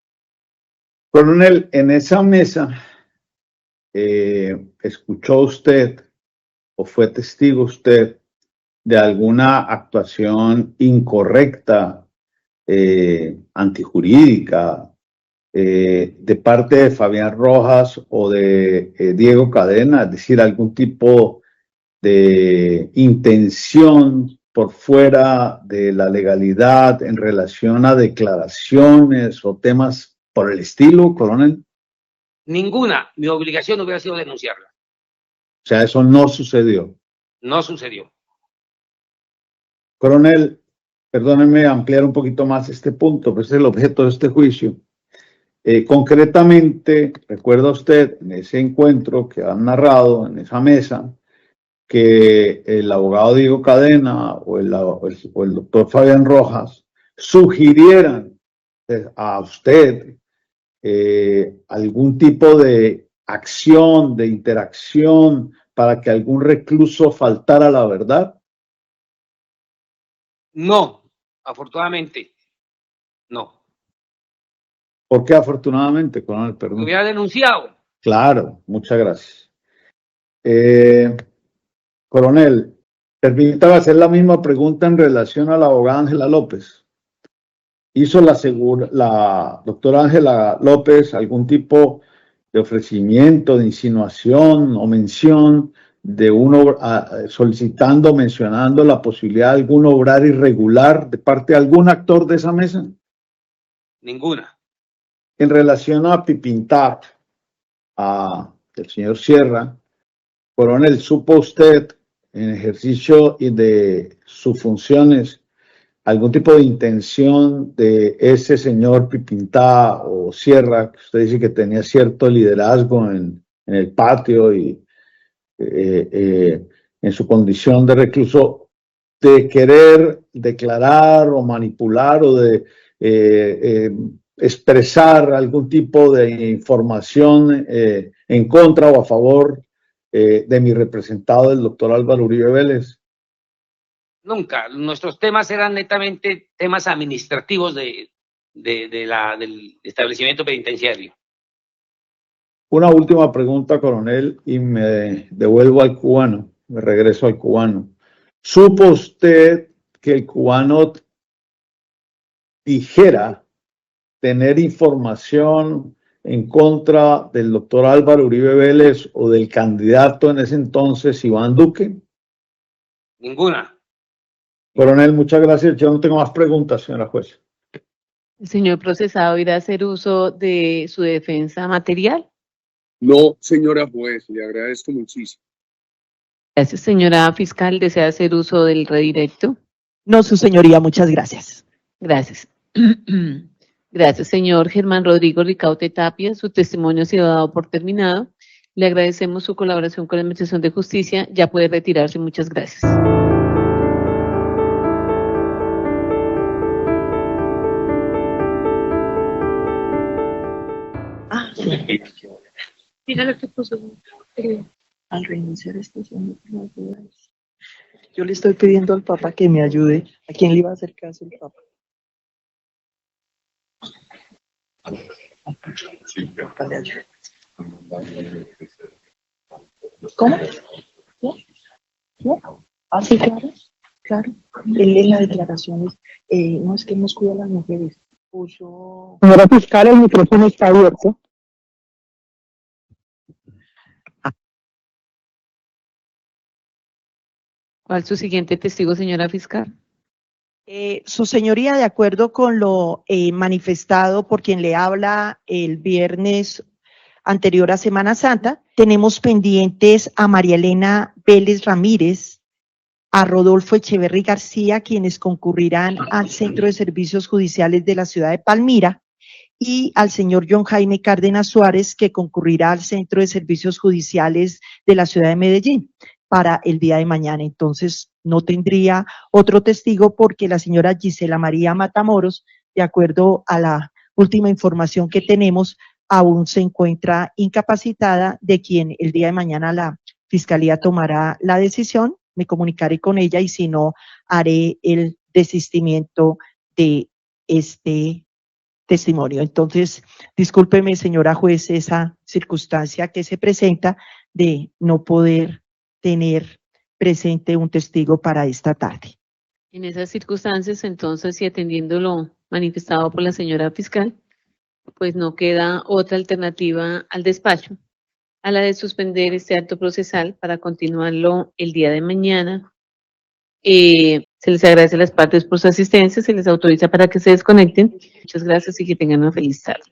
Coronel, en esa mesa, ¿escuchó usted o fue testigo usted de alguna actuación incorrecta, antijurídica, de parte de Fabián Rojas o de Diego Cadena? Es decir, algún tipo de intención por fuera de la legalidad en relación a declaraciones o temas por el estilo, coronel. Ninguna. Mi obligación hubiera sido denunciarla. O sea, eso no sucedió. No sucedió. Coronel, perdónenme ampliar un poquito más este punto, pues es el objeto de este juicio. Concretamente, recuerda usted en ese encuentro que han narrado, en esa mesa, que el abogado Diego Cadena o el doctor Fabián Rojas sugirieran a usted algún tipo de acción, de interacción para que algún recluso faltara a la verdad. No, afortunadamente, no. ¿Por qué afortunadamente, coronel? Perdón. Lo hubiera denunciado. Claro, muchas gracias. Coronel, permítame hacer la misma pregunta en relación a la abogada Ángela López. ¿Hizo la doctora Ángela López algún tipo de ofrecimiento, de insinuación o mención de solicitando, mencionando la posibilidad de algún obrar irregular de parte de algún actor de esa mesa? Ninguna. En relación a Pipintap, del señor Sierra, coronel, ¿supo usted en ejercicio de sus funciones algún tipo de intención de ese señor Pipintá o Sierra, que usted dice que tenía cierto liderazgo en el patio y en su condición de recluso, de querer declarar o manipular o de expresar algún tipo de información en contra o a favor de mi representado, el doctor Álvaro Uribe Vélez? Nunca. Nuestros temas eran netamente temas administrativos del establecimiento penitenciario. Una última pregunta, coronel, y me devuelvo al cubano, me regreso al cubano. ¿Supo usted que el cubano dijera tener información en contra del doctor Álvaro Uribe Vélez o del candidato en ese entonces, Iván Duque? Ninguna. Coronel, muchas gracias. Yo no tengo más preguntas, señora juez. ¿El señor procesado irá a hacer uso de su defensa material? No, señora juez, le agradezco muchísimo. Gracias, señora fiscal. ¿Desea hacer uso del redirecto? No, su señoría, muchas gracias. Gracias. Gracias, señor Germán Rodrigo Ricaute Tapia. Su testimonio ha sido dado por terminado. Le agradecemos su colaboración con la Administración de Justicia. Ya puede retirarse. Muchas gracias. Mira lo que puso. Al reiniciar esta yo le estoy pidiendo al Papa que me ayude. ¿A quién le iba a hacer caso el Papa? Papa le ayuda. ¿Cómo? ¿No? Ah, sí, claro. Claro. Él en las declaraciones, no es que nos cuida a las mujeres. Puso... Señora fiscal, el micrófono está abierto. ¿Cuál es su siguiente testigo, señora fiscal? Su señoría, de acuerdo con lo manifestado por quien le habla el viernes anterior a Semana Santa, tenemos pendientes a María Elena Vélez Ramírez, a Rodolfo Echeverry García, quienes concurrirán al Centro de Servicios Judiciales de la ciudad de Palmira, y al señor John Jaime Cárdenas Suárez, que concurrirá al Centro de Servicios Judiciales de la ciudad de Medellín para el día de mañana. Entonces, no tendría otro testigo porque la señora Gisela María Matamoros, de acuerdo a la última información que tenemos, aún se encuentra incapacitada, de quien el día de mañana la Fiscalía tomará la decisión. Me comunicaré con ella y si no, haré el desistimiento de este testimonio. Entonces, discúlpeme, señora juez, esa circunstancia que se presenta de no poder tener presente un testigo para esta tarde. En esas circunstancias, entonces, y atendiendo lo manifestado por la señora fiscal, pues no queda otra alternativa al despacho, a la de suspender este acto procesal para continuarlo el día de mañana. Se les agradece a las partes por su asistencia, se les autoriza para que se desconecten. Muchas gracias y que tengan una feliz tarde.